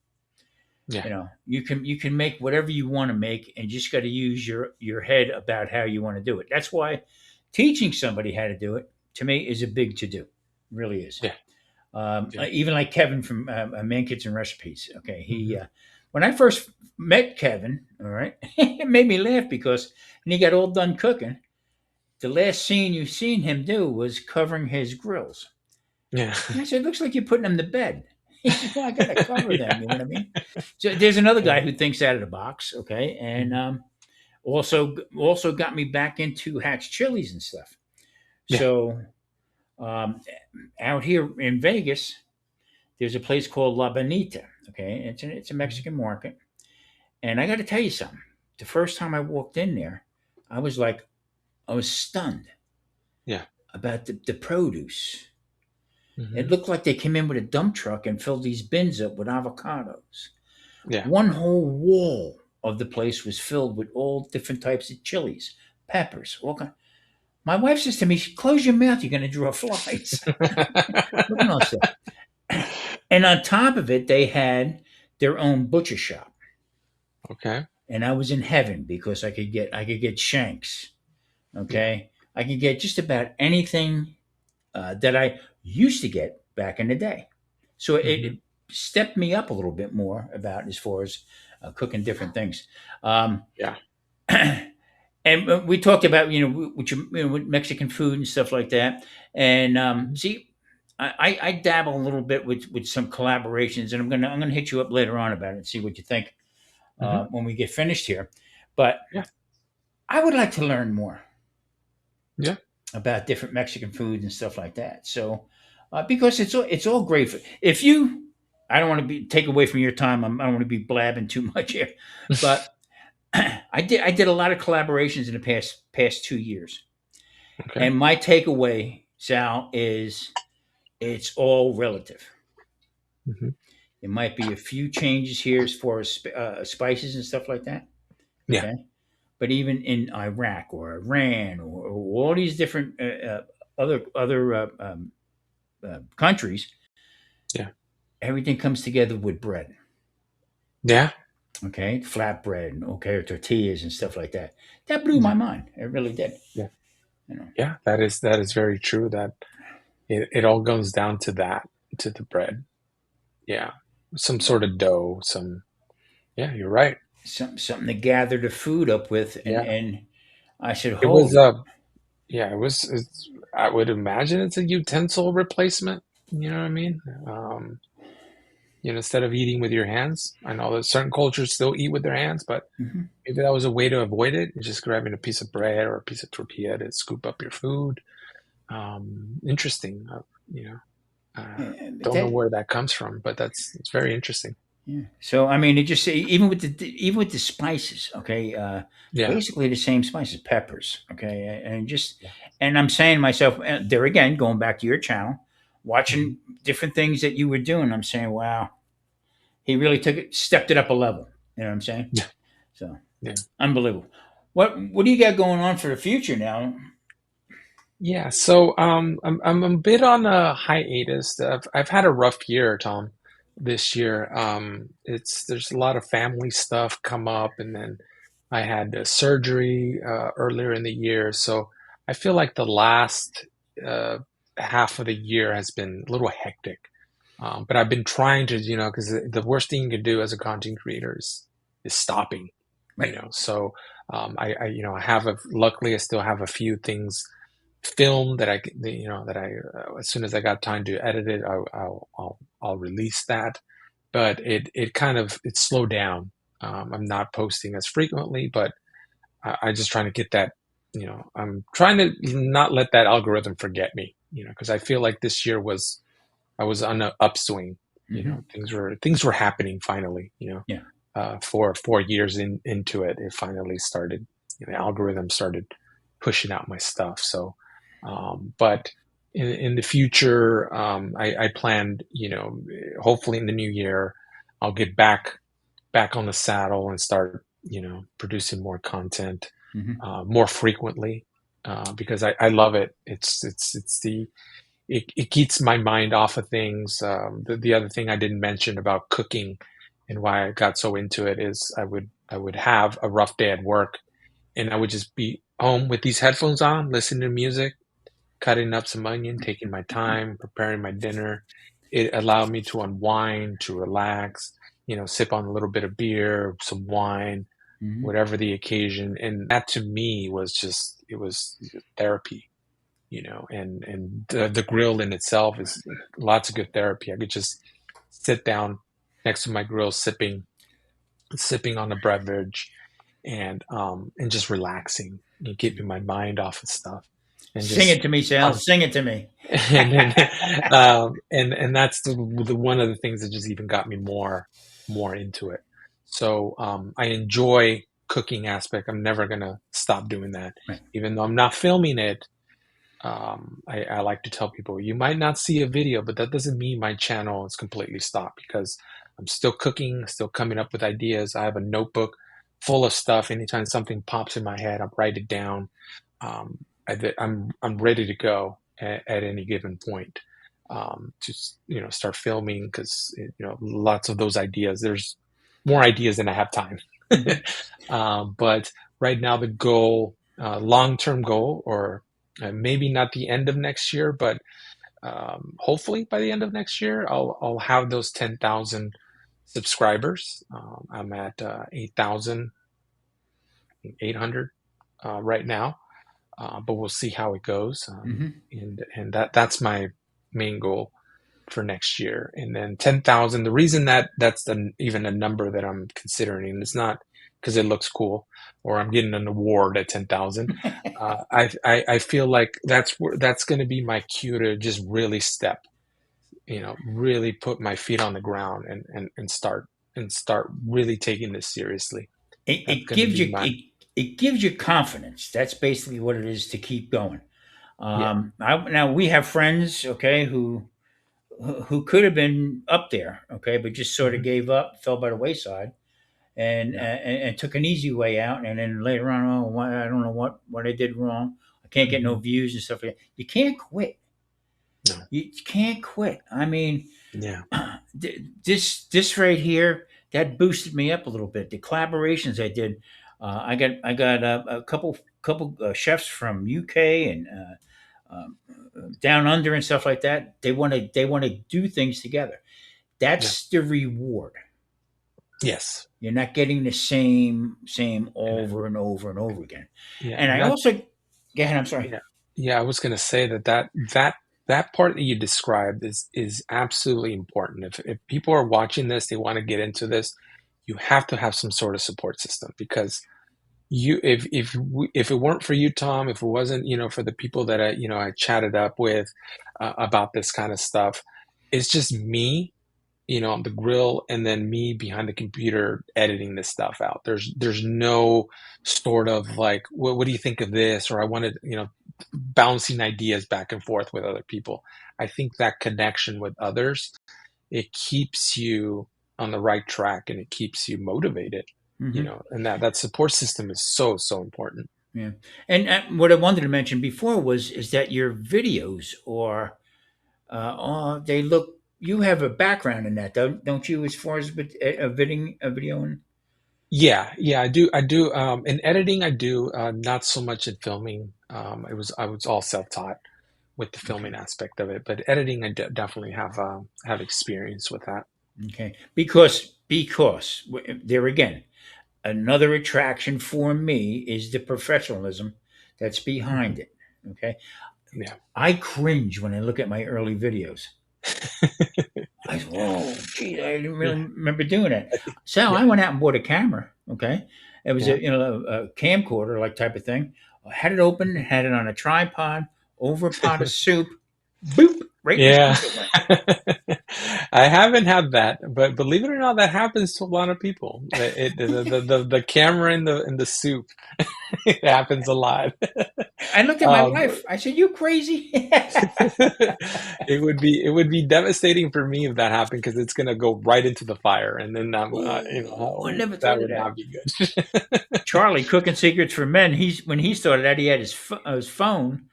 Yeah. You can make whatever you want to make, and just got to use your head about how you want to do it. That's why teaching somebody how to do it, to me, is a big to do. Really is. Yeah. Yeah. Even like Kevin from Man Kitchen Recipes. Okay, he Hmm. when I first met Kevin, all right, it made me laugh because when he got all done cooking, the last scene you seen him do was covering his grills. Yeah. And I said, "Looks like you're putting them to bed." He said, "Well, I got to cover them." You know Yeah. what I mean? So there's another Yeah. guy who thinks out of the box. Okay, and Mhm. also got me back into Hatch chilies and stuff. Yeah. So um, out here in Vegas, there's a place called La Bonita. Okay, it's a Mhm. Mexican market, and I got to tell you something. The first time I walked in there, I was like, I was stunned Yeah. about the produce. It Hmm. looked like they came in with a dump truck and filled these bins up with avocados. Yeah. One whole wall of the place was filled with all different types of chilies, peppers. My wife says to me, "Close your mouth. You're going to draw flies." Look at all stuff. And on top of it, they had their own butcher shop. Okay. And I was in heaven because I could get shanks. Yeah. Okay, I could get just about anything that I used to get back in the day. So it Hmm. stepped me up a little bit more about as far as cooking different things. Um, Yeah. and we talked about with Mexican food and stuff like that. And Mhm. see, I dabble a little bit with some collaborations, and I'm gonna hit you up later on about it and see what you think Hmm. when we get finished here. But Yeah. I would like to learn more Yeah. about different Mexican foods and stuff like that. So because it's all great. If you, I don't want to take away from your time. I don't want to be blabbing too much here, but I did a lot of collaborations in the past 2 years, Okay. and my takeaway, Sal, is it's all relative. Hmm. It might be a few changes here as far as spices and stuff like that. Yeah. Okay, but even in Iraq or Iran or all these different other countries, Yeah. everything comes together with bread. Yeah. Okay, flatbread, okay, or tortillas and stuff like that. That blew my Yeah. mind. It really did. Yeah. You know. Yeah. That is very true. That it all goes down to that, to the bread. Yeah. Some Yeah. sort of dough. Some. Yeah. You're right. Something to gather the food up with, and Yeah. and I said, It was holy, Yeah. It was. I would imagine it's a utensil replacement. You know what I mean? Instead of eating with your hands, I know that certain cultures still eat with their hands, but Hmm. maybe that was a way to avoid it. Just grabbing a piece of bread or a piece of tortilla to scoop up your food. Interesting. Yeah, but Don't know that. where that comes from, but it's very interesting. Yeah. So I mean, it just even with the spices, okay, Yeah, basically the same spices, peppers, okay, and just yeah, and I'm saying to myself there again, going back to your channel, hmm watching different things that you were doing, I'm saying, wow, he really stepped it up a level. You know what I'm saying? yeah, So yeah. unbelievable. What do you got going on for the future now? Yeah, so I'm a bit on a hiatus. I've had a rough year, Tom, this year. It's There's a lot of family stuff come up, and then I had surgery earlier in the year, so I feel like the last uh, half of the year has been a little hectic. But I've been trying to, because the worst thing you can do as a content creator is stopping, Right. So I have luckily I still have a few things film that as soon as I got time to edit it, I'll release that. But it slowed down. I'm not posting as frequently, but I just trying to get that. I'm trying to not let that algorithm forget me. Because I feel like this year I was on an upswing. Hmm. Things were happening finally. Yeah. 4 years into it, it finally started. The algorithm started pushing out my stuff. So, but in the future, I planned, hopefully in the new year, I'll get back on the saddle and start, producing more content Hmm. more frequently because I love it. It keeps my mind off of things. The other thing I didn't mention about cooking and why I got so into it is I would have a rough day at work and I would just be home with these headphones on, listening to music, cutting up some onion, taking my time, preparing my dinner. It allowed me to unwind, to relax, sip on a little bit of beer, some wine, Hmm. whatever the occasion. And that to me it was therapy, and the grill in itself is lots of good therapy. I could just sit down next to my grill, sipping on a beverage and just relaxing and keeping my mind off of stuff and Sing just it to me, Sal. Sing it to me. and then and that's the one of the things that just even got me more into it. So I enjoy cooking aspect. I'm never gonna stop doing that, Right. even though I'm not filming it. I like to tell people you might not see a video, but that doesn't mean my channel is completely stopped because I'm still cooking, still coming up with ideas. I have a notebook full of stuff. Anytime something pops in my head, I write it down. I'm ready to go at any given point to start filming because lots of those ideas. There's more ideas than I have time. Hmm. But right now, the goal, long-term goal, or maybe not the end of next year, but hopefully by the end of next year, I'll have those 10,000 subscribers. I'm at 8,800 right now, but we'll see how it goes. Hmm. And that's my main goal for next year. And then 10,000, the reason that's even a number that I'm considering, and it's not because it looks cool or I'm getting an award at 10,000. I feel like that's going to be my cue to just really really put my feet on the ground and start really taking this seriously. It, That's it going to gives be you my, it gives you confidence. That's basically what it is to keep going. yeah, Now we have friends, okay, who could have been up there, okay, but just sort of mhm, gave up, fell by the wayside, yeah, and took an easy way out, and then later on, oh, I don't know what I did wrong. I can't get no mhm, views and stuff like that. You can't quit. no, You can't quit. I mean, yeah, this right here that boosted me up a little bit. The collaborations I did, I got a couple chefs from UK and down under and stuff like that. They want to do things together. yeah, That's the reward. yes, You're not getting the same and over and over and over again. yeah, And and I that, also, go ahead. I'm sorry. yeah. Yeah, I was going to say that part that you described is absolutely important. If people are watching this, they want to get into this, you have to have some sort of support system because if it weren't for you, Tom, if it wasn't, for the people that I chatted up with about this kind of stuff, it's just me, on the grill, and then me behind the computer editing this stuff out. There's no sort of like, what do you think of this? Or I wanted, bouncing ideas back and forth with other people. I think that connection with others, it keeps you on the right track and it keeps you motivated, Hmm. and that support system is so, so important. Yeah. And what I wanted to mention before was is that your videos are they look. You have a background in that, don't you? As far as a video and Yeah, yeah, I do. In editing, I do, not so much in filming. I was all self-taught with the okay, filming aspect of it, but editing, I definitely have experience with that. okay, because there again, another attraction for me is the professionalism that's behind Mhm. it. Okay, Yeah. I cringe when I look at my early videos. I said, whoa, gee, I didn't really Yeah. remember doing that. I think. So Yeah. I went out and bought a camera. Okay, it was Yeah. a camcorder like type of thing. I had it open, Mhm. had it on a tripod over a pot of soup. Boop, right in the Yeah. soup it went. I haven't had that, but believe it or not, that happens to a lot of people. The camera in the soup, it happens a lot. I looked at my Um, wife. I said, "You crazy?" it would be devastating for me if that happened because it's gonna go right into the fire, and then Oh, I never that thought of would that. not be good. Charlie cooking secrets for men. He's when he started that, he had his phone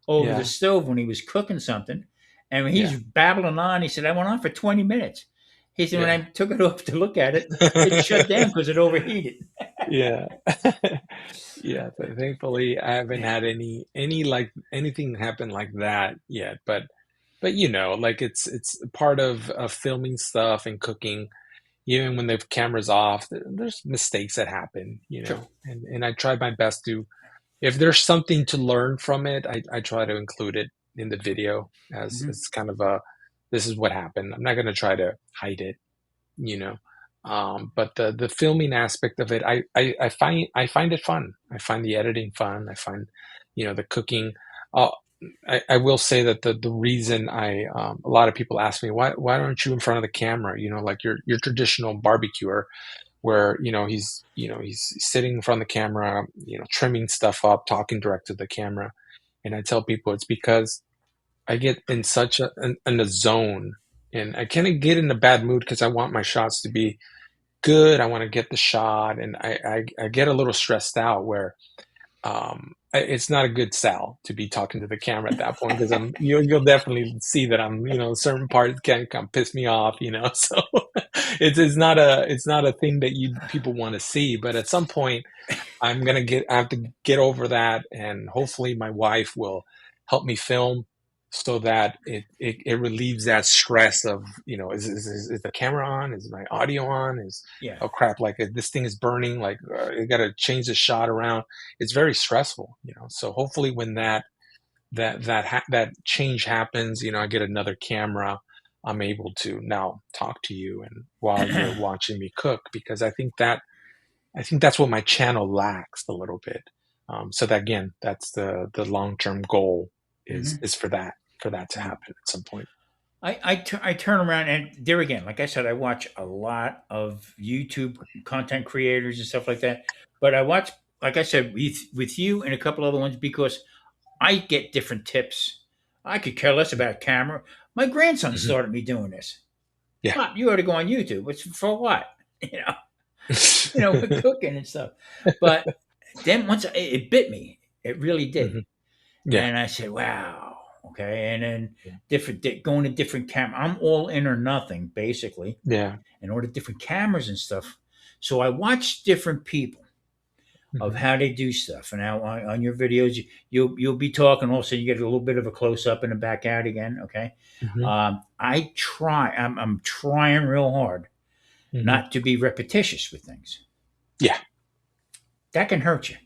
over the Yeah, stove when he was cooking something, and when yeah, he's babbling on, he said, "I went on for 20 minutes." He said, "When yeah, I took it off to look at it, it shut down because it overheated." yeah, yeah. But thankfully, I haven't had any like anything happen like that yet. But like it's part of filming stuff and cooking. Even when the camera's off, there's mistakes that happen, Sure. and I try my best to. If there's something to learn from it, I try to include it in the video as Hmm. kind of this is what happened. I'm not going to try to hide it, you know. But the filming aspect of it, I find it fun. I find the editing fun. I find, the cooking. Uh, I will say that the reason a lot of people ask me why aren't you in front of the camera? Like your traditional barbecuer where he's sitting in front of the camera, trimming stuff up, talking direct to the camera. And I tell people it's because I get in such in a zone, and I kind of get in a bad mood because I want my shots to be good. I want to get the shot, and I get a little stressed out where it's not a good sell to be talking to the camera at that point because you'll definitely see that I'm, certain parts can piss me off, so it's not a thing that you people want to see, but at some point I have to get over that, and hopefully my wife will help me film so that it relieves that stress of, is the camera on? Is my audio on? Yeah. Oh crap, like this thing is burning, like I got to change the shot around. It's very stressful, So hopefully when that change happens, I get another camera. I'm able to now talk to you and while you're watching me cook because I think that's what my channel lacks a little bit. So that again, that's the long term goal Hmm. is for that to happen at some point. I turn around and there again, like I said, I watch a lot of YouTube content creators and stuff like that. But I watch, like I said, with you and a couple other ones because I get different tips. I could care less about camera. My grandson Mhm. started me doing this. Yeah. Pop, you ought to go on YouTube. It's for what? You know, with cooking and stuff. But then once it bit me, it really did. Mhm. Yeah. And I said, wow, okay. And then Yeah. going to different camera. I'm all in or nothing, basically, Yeah. and order different cameras and stuff. So I watch different people of Mhm. how they do stuff. And now on your videos, you'll be talking. Also, you get a little bit of a close up and a back out again. Okay. Mhm. I'm trying real hard Mhm. not to be repetitious with things. Yeah. That can hurt you.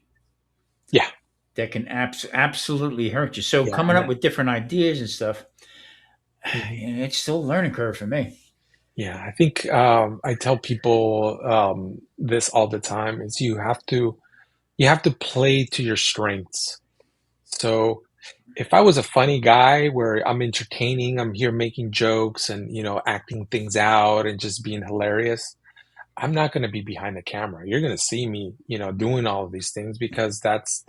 Yeah. that can absolutely hurt you. So Yeah, coming up with different ideas and stuff, mhm. it's still a learning curve for me. Yeah, I think I tell people this all the time is you have to play to your strengths. So if I was a funny guy where I'm entertaining, I'm here making jokes and acting things out and just being hilarious, I'm not going to be behind the camera. You're going to see me, doing all of these things because that's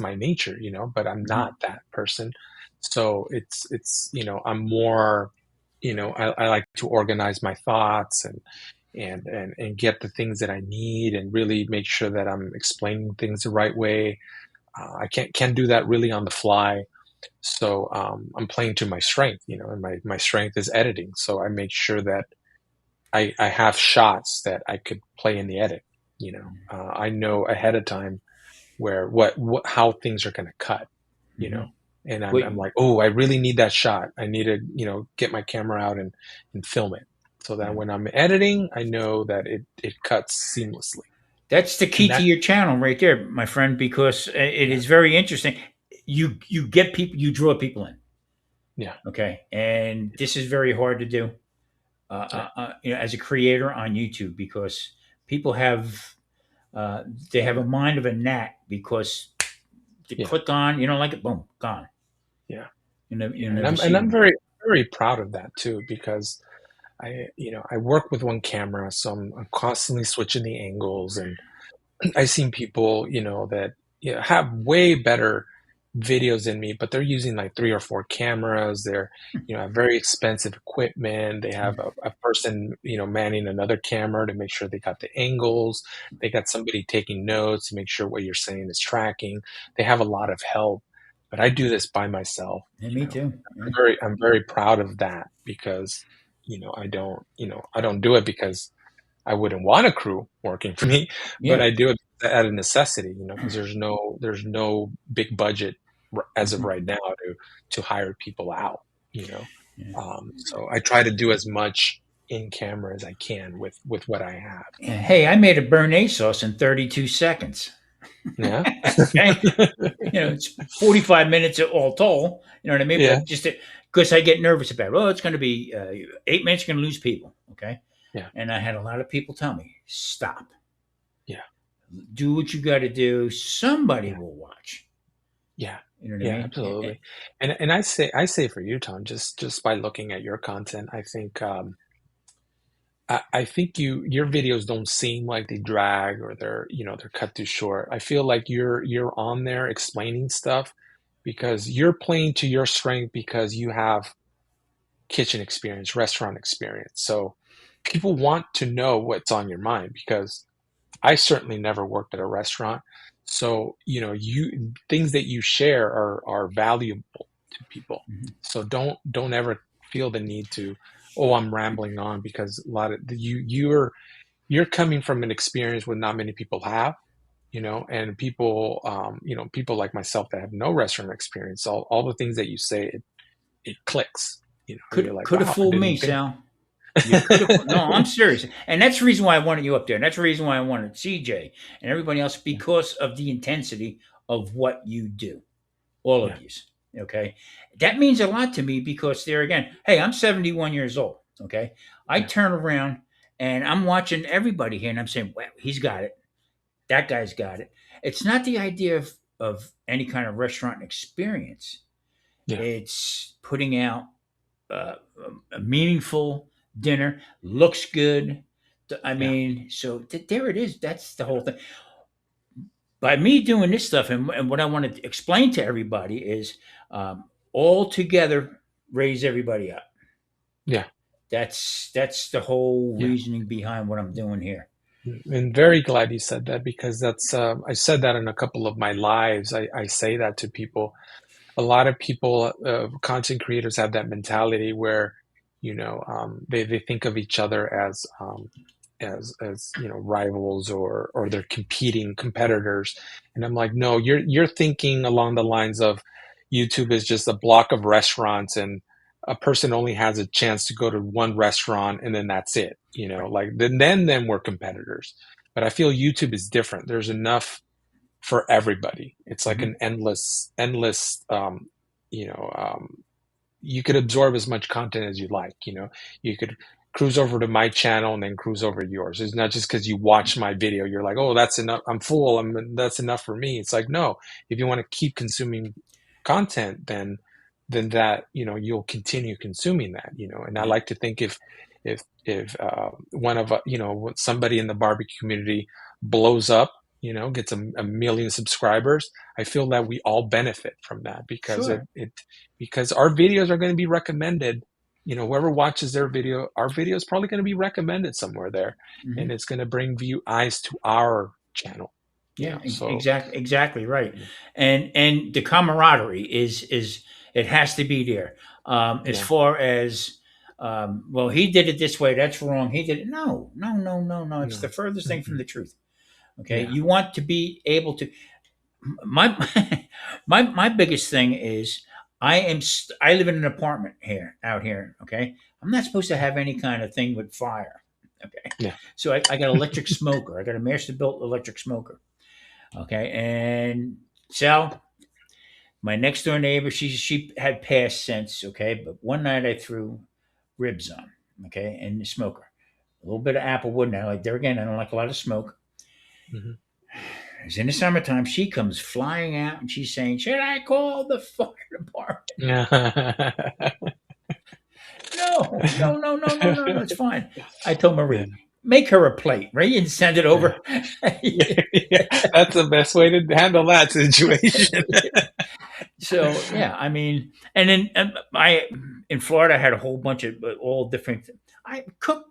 my nature, but I'm Mhm. not that person. So I'm more, I like to organize my thoughts and get the things that I need and really make sure that I'm explaining things the right way. I can't do that really on the fly. So I'm playing to my strength, and my strength is editing. So I make sure that I have shots that I could play in the edit. I know ahead of time where what how things are going to cut. You Mhm. know, and I'm Wait, like, oh, I really need that shot. I need to get my camera out and film it so that when I'm editing, I know that it cuts seamlessly. that's the And key to that your channel right there, my friend, because it yeah is very interesting. You get people, you draw people in, yeah okay, and this is very hard to do, yeah as a creator on YouTube because people have they have a mind of a gnat because they yeah click on, you don't like it, boom, gone. yeah You yeah, and never I'm see them. very proud of that too because I work with one camera, so I'm constantly switching the angles, and I've seen people, that have way better videos than me, but they're using like three or four cameras. They're, have very expensive equipment. They have a person, manning another camera to make sure they got the angles. They got somebody taking notes to make sure what you're saying is tracking. They have a lot of help, but I do this by myself. Yeah, me too. Yeah. I'm very proud of that because, I don't do it because I wouldn't want a crew working for me, but Yeah. I do it out of necessity, because there's no big budget as of Mhm. right now to hire people out, you know. Yeah. So I try to do as much in camera as I can with what I have. Yeah. Hey, I made a béarnaise sauce in 32 seconds. Yeah, Okay. It's 45 minutes all told. You know what I mean? yeah, But just because I get nervous about it. Oh, it's going to be 8 minutes, you're going to lose people. Okay. yeah, And I had a lot of people tell me, stop, yeah, do what you got to do. Somebody yeah, will watch. yeah, You know what I yeah, mean? absolutely. And I say for you, Tom, just by looking at your content, I think I think your videos don't seem like they drag or they're cut too short. I feel like you're on there explaining stuff because you're playing to your strength because you have kitchen experience, restaurant experience. So people want to know what's on your mind because I certainly never worked at a restaurant. So, you things that you share are valuable to people. Mhm. So don't ever feel the need to, oh, I'm rambling on because a lot of you're coming from an experience where not many people have, and people people like myself that have no restaurant experience, all the things that you say, it clicks, and you're like, Could have wow, I fooled me, didn't think. Sal. You could have. No, I'm serious, and that's the reason why I wanted you up there. And that's the reason why I wanted CJ and everybody else Yeah, because of the intensity of what you do, all of yeah, you. Okay, that means a lot to me because there again, hey, I'm 71 years old. Okay, I yeah, turn around and I'm watching everybody here, and I'm saying, "Wow, he's got it. That guy's got it." It's not the idea of any kind of restaurant experience. yeah, It's putting out uh, a meaningful dinner, looks good. I yeah, mean, so there it is. That's the whole thing. By me doing this stuff, and what I want to explain to everybody is all together raise everybody up. yeah, That's the whole yeah. reasoning behind what I'm doing here. And very glad you said that because that's I said that in a couple of my lives. I say that to people. A lot of people, content creators, have that mentality where they think of each other as rivals or they're competing competitors, and I'm like, no, you're thinking along the lines of YouTube is just a block of restaurants and a person only has a chance to go to one restaurant and then that's it, Right. like then we're competitors. But I feel YouTube is different. There's enough for everybody. It's like Hmm. an endless, you know, you could absorb as much content as you like. You could cruise over to my channel and then cruise over to yours. It's not just because you watch my video, you're like, oh, that's enough. I'm full. That's enough for me. It's like, no, if you want to keep consuming content, then that, you'll continue consuming that. And I Yeah, like to think if one of somebody in the barbecue community blows up, gets a million subscribers, I feel that we all benefit from that because sure. because our videos are going to be recommended. Whoever watches their video, our video is probably going to be recommended somewhere there, and Hmm. it's going to bring view eyes to our channel. Yeah, So exactly right. yeah, And the camaraderie is it has to be there. As yeah, far as well, he did it this way. That's wrong. He did it. No, no, no, no, no. It's the no, furthest thing from mm-mm. the truth. Okay, Yeah, you want to be able to. My my biggest thing is I live in an apartment here out here. Okay, I'm not supposed to have any kind of thing with fire. Okay, yeah, so I got electric smoker. I got a master built electric smoker. Okay, and Sal, my next door neighbor, she had passed since. Okay, but one night I threw ribs on. Okay, and the smoker, a little bit of apple wood. Now, like there again, I don't like a lot of smoke. hmm It's in the summertime. She comes flying out and she's saying, "Should I call the fire department?" yeah, No, no, no, no, no, no, no. It's fine. I told yeah. Marie, make her a plate, right, and send it over. Yeah, that's the best way to handle that situation. So yeah, I mean, and then I in Florida I had a whole bunch of all different. I cook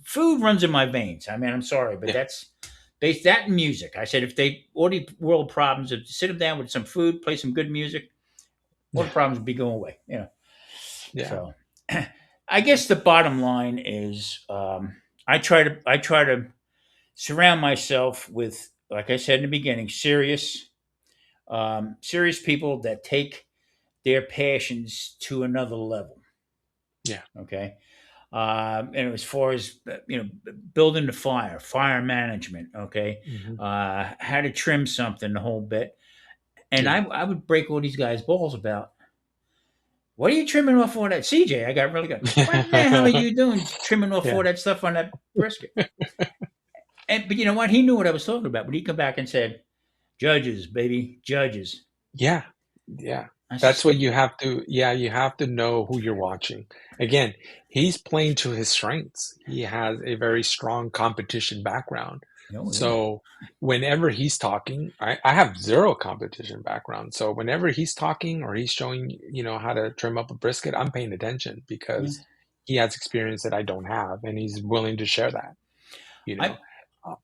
food runs in my veins. I mean, I'm sorry, but Yeah, that's based that and music. I said if they all the world problems, if sit them down with some food, play some good music, all the yeah, problems would be going away. yeah, So I guess the bottom line is I try to surround myself with, like I said in the beginning, serious people that take their passions to another level. yeah. Okay. And as far as building the fire management, okay, hmm how to trim something, the whole bit, and Yeah. I would break all these guys' balls about what are you trimming off all that, CJ? I got really good. What in the hell are you doing trimming off all Yeah. that stuff on that brisket? And but you know what? He knew what I was talking about. But he come back and said, "Judges, baby, judges." Yeah. Yeah. I That's said, what you have to, yeah, you have to know who you're watching. Again, he's playing to his strengths. He has a very strong competition background. "Oh yeah, So whenever he's talking, I have zero competition background. So whenever he's talking or he's showing, how to trim up a brisket, I'm paying attention yeah." because he has experience that I don't have and he's willing to share that, you know. I Uh,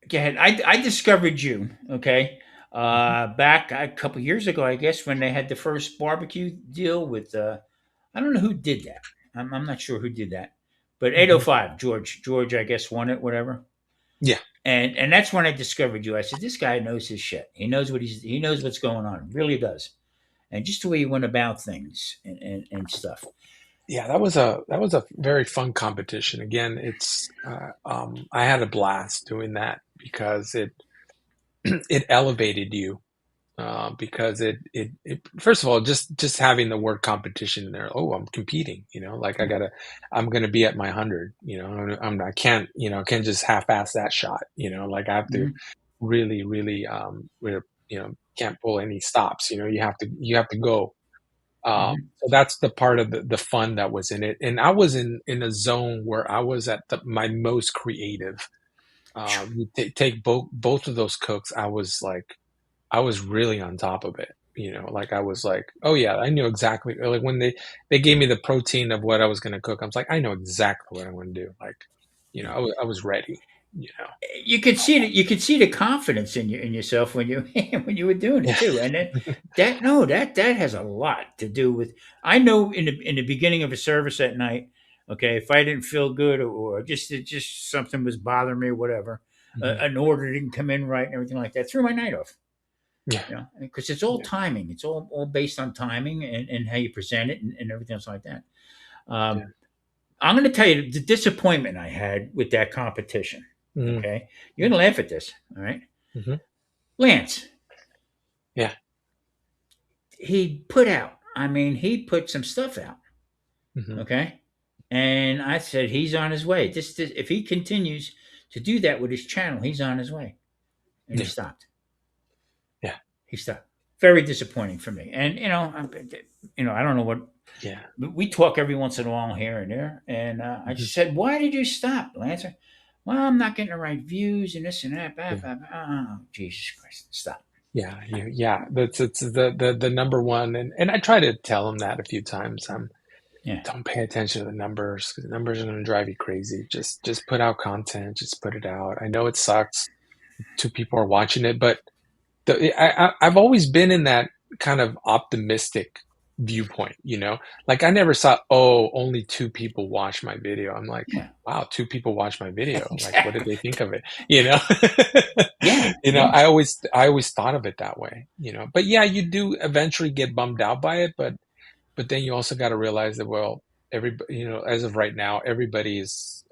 Go ahead. I discovered you, okay, mhm. back a couple years ago, I guess, when they had the first barbecue deal with. I don't know who did that. I'm not sure who did that, but Mhm. 805 George, I guess, won it, whatever. Yeah. And that's when I discovered you. I said, this guy knows his shit. He knows what's going on. Really does. And just the way he went about things and stuff. Yeah, that was a very fun competition. Again, I had a blast doing that because it elevated you. Because it first of all, just having the word competition in there. Oh, I'm competing. Like I'm gonna be at my 100. I can't just half-ass that shot. Like I have to Mhm. really, really, can't pull any stops. You have to go. Mhm. So that's the part of the fun that was in it. And I was in a zone where I was at my most creative. You take both of those cooks, I was really on top of it. Like I was like, oh yeah, I knew exactly. Like when they gave me the protein of what I was going to cook, I was like, I know exactly what I'm going to do. Like, I was ready. You know, You could see the confidence in yourself when you when you were doing it yeah, too, and then that no that has a lot to do with. I know in the beginning of a service at night, okay, if I didn't feel good or just something was bothering me or whatever, hmm an order didn't come in right and everything like that, threw my night off. yeah, Because it's all yeah, timing. It's all based on timing and how you present it and everything else like that. yeah. Um, I'm going to tell you the disappointment I had with that competition. Mm-hmm. Okay, you're going to laugh at this. All right, Mm-hmm. Lance. Yeah. He put out. I mean, he put some stuff out. Hmm. Okay, and I said he's on his way. This if he continues to do that with his channel, he's on his way. And he Yeah. stopped. Yeah. He stopped. Very disappointing for me. And I don't know what Yeah. we talk every once in a while here and there. And I Hmm. just said, "Why did you stop, Lancer?" Well, I'm not getting the right views and this and that. Blah, Yeah. blah, blah. Oh, Jesus Christ! Stop. Yeah. Yeah. That's it's the number one, and I try to tell him that a few times. Yeah, Don't pay attention to the numbers, because the numbers are going to drive you crazy. Just put out content. Just put it out. I know it sucks. Two people are watching it, but I've always been in that kind of optimistic viewpoint, like I never saw, oh, only two people watch my video. I'm like, yeah, wow, two people watch my video. Like, what did exactly. they think of it? You know, Yeah, yeah, I always thought of it that way, but yeah, you do eventually get bummed out by it, but then you also got to realize that, well, everybody, as of right now, everybody is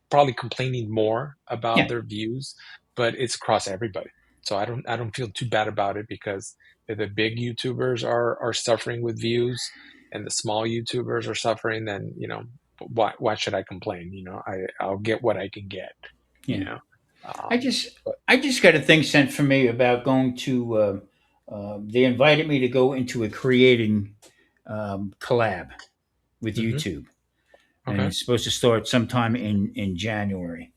probably complaining more about yeah, their views, but it's across everybody. So I don't feel too bad about it, because if the big YouTubers are suffering with views and the small YouTubers are suffering, then why should I complain? I'll get what I can get. You yeah. know, I um, just but I just got a thing sent for me about going to. They invited me to go into a creating collab with mhm, YouTube, and okay, it's supposed to start sometime in January.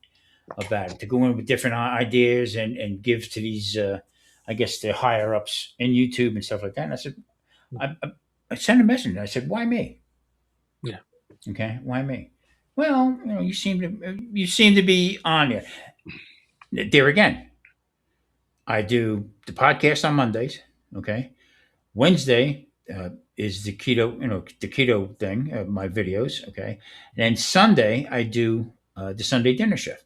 About it to go in with different ideas and give to these, I guess, the higher ups in YouTube and stuff like that. And I said, I sent a message. I said, why me? yeah, Okay, why me? Well, you seem to be on there. There again, I do the podcast on Mondays. Okay, Wednesday is the keto, the keto thing, my videos. Okay, and then Sunday I do the Sunday dinner chef.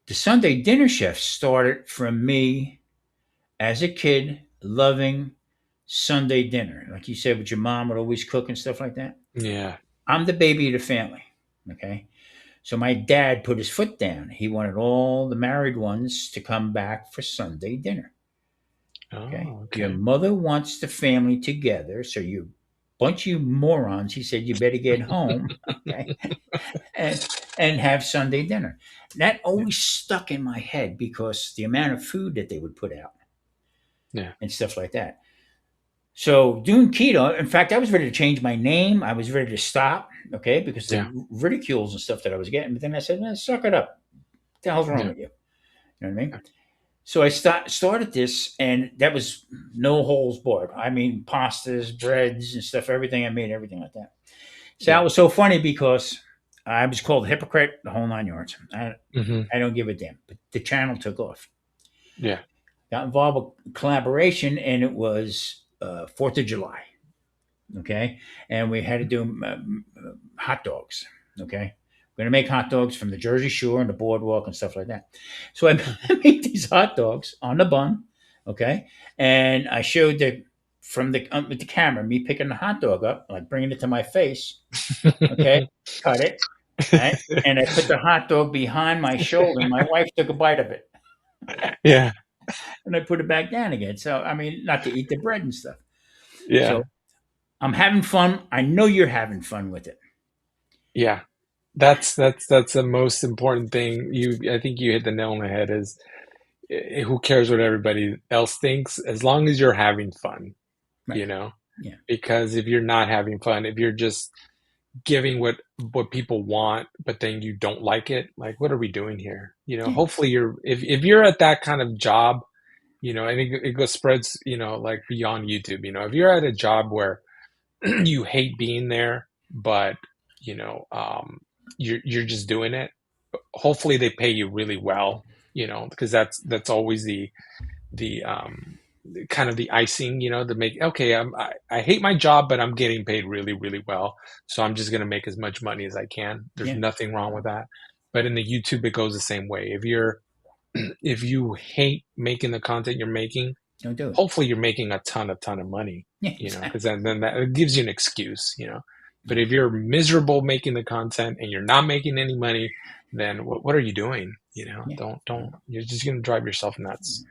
The Sunday dinner chef started from me as a kid loving Sunday dinner. Like you said, with your mom would always cook and stuff like that. yeah. I'm the baby of the family. Okay. So my dad put his foot down. He wanted all the married ones to come back for Sunday dinner. Okay. Oh, Your okay. mother wants the family together. So you bunch of you morons, he said, you better get home. Okay. And have Sunday dinner. That Yeah, always stuck in my head because the amount of food that they would put out yeah, and stuff like that. So doing keto, in fact, I was ready to change my name. I was ready to stop, okay, because the yeah, ridicules and stuff that I was getting. But then I said, suck it up. What the hell's wrong yeah, with you? You know what I mean? So I started this, and that was no holes barred. I mean, pastas, breads, and stuff, everything I made, everything like that. So yeah. that was so funny because I was called a hypocrite, the whole 9 yards. Hmm. I don't give a damn. But the channel took off. Yeah. Got involved with collaboration, and it was 4th of July. Okay, and we had to do hot dogs. Okay, we're gonna make hot dogs from the Jersey Shore and the boardwalk and stuff like that. So I made these hot dogs on the bun. Okay, and I showed from the with the camera me picking the hot dog up, like bringing it to my face. Okay, cut it, right? And I put the hot dog behind my shoulder. My wife took a bite of it, Yeah. and I put it back down again. So I mean, not to eat the bread and stuff. Yeah. So I'm having fun. I know you're having fun with it. Yeah. That's the most important thing. I think you hit the nail on the head, is who cares what everybody else thinks, as long as you're having fun, Right. you know? Yeah. Because if you're not having fun, if you're just giving what people want, but then you don't like it, like, what are we doing here? Yeah. Hopefully if you're at that kind of job, and it goes spreads, like beyond YouTube, if you're at a job where you hate being there, but you know, you're just doing it. Hopefully, they pay you really well, because that's always the kind of the icing, to make, okay, I hate my job, but I'm getting paid really, really well, so I'm just gonna make as much money as I can. There's Yeah. nothing wrong with that. But in the YouTube, it goes the same way. If you hate making the content you're making, Don't do it. hopefully you're making a ton of money, Yeah. because Exactly. then that it gives you an excuse. But Yeah. if you're miserable making the content and you're not making any money, then what are you doing? Yeah. Don't, you're just going to drive yourself nuts.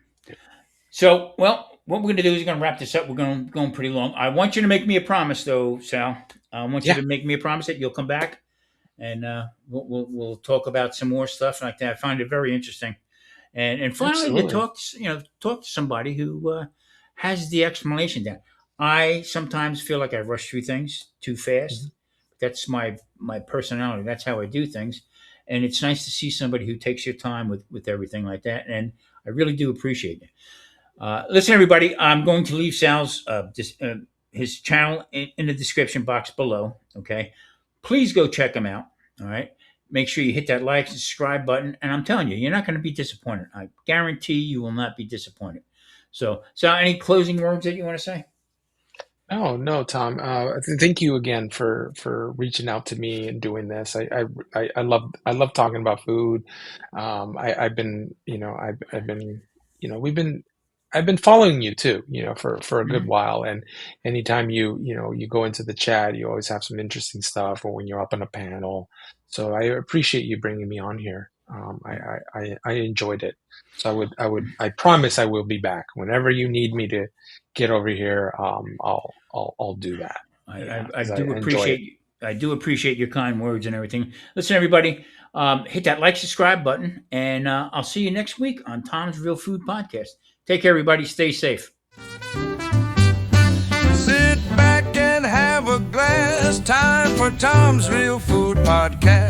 So, well, what we're going to do is we're going to wrap this up. We're going pretty long. I want you to make me a promise, though, Sal. I want you Yeah, to make me a promise that you'll come back and we'll talk about some more stuff like that. I find it very interesting. And finally, to absolutely. talk to somebody who has the explanation down. I sometimes feel like I rush through things too Mhm. fast. That's my personality. That's how I do things. And it's nice to see somebody who takes your time with everything like that. And I really do appreciate it. Listen, everybody, I'm going to leave Sal's his channel in the description box below. Okay, please go check him out. All right, make sure you hit that like and subscribe button. And I'm telling you, you're not going to be disappointed. I guarantee you will not be disappointed. So, Sal, any closing words that you want to say? Oh no, Tom. Thank you again for reaching out to me and doing this. I love talking about food. I've been I've been we've been I've been following you too, for a good Mhm. while. And anytime you go into the chat, you always have some interesting stuff, or when you're up on a panel. So I appreciate you bringing me on here. I enjoyed it. So I promise I will be back whenever you need me to get over here. I'll do that. Yeah, I because I do enjoy it. appreciate your kind words and everything. Listen, everybody, hit that like, subscribe button, and I'll see you next week on Tom's Real Food Podcast. Take care, everybody. Stay safe. Sit back and have a glass. Time for Tom's Real Food Podcast.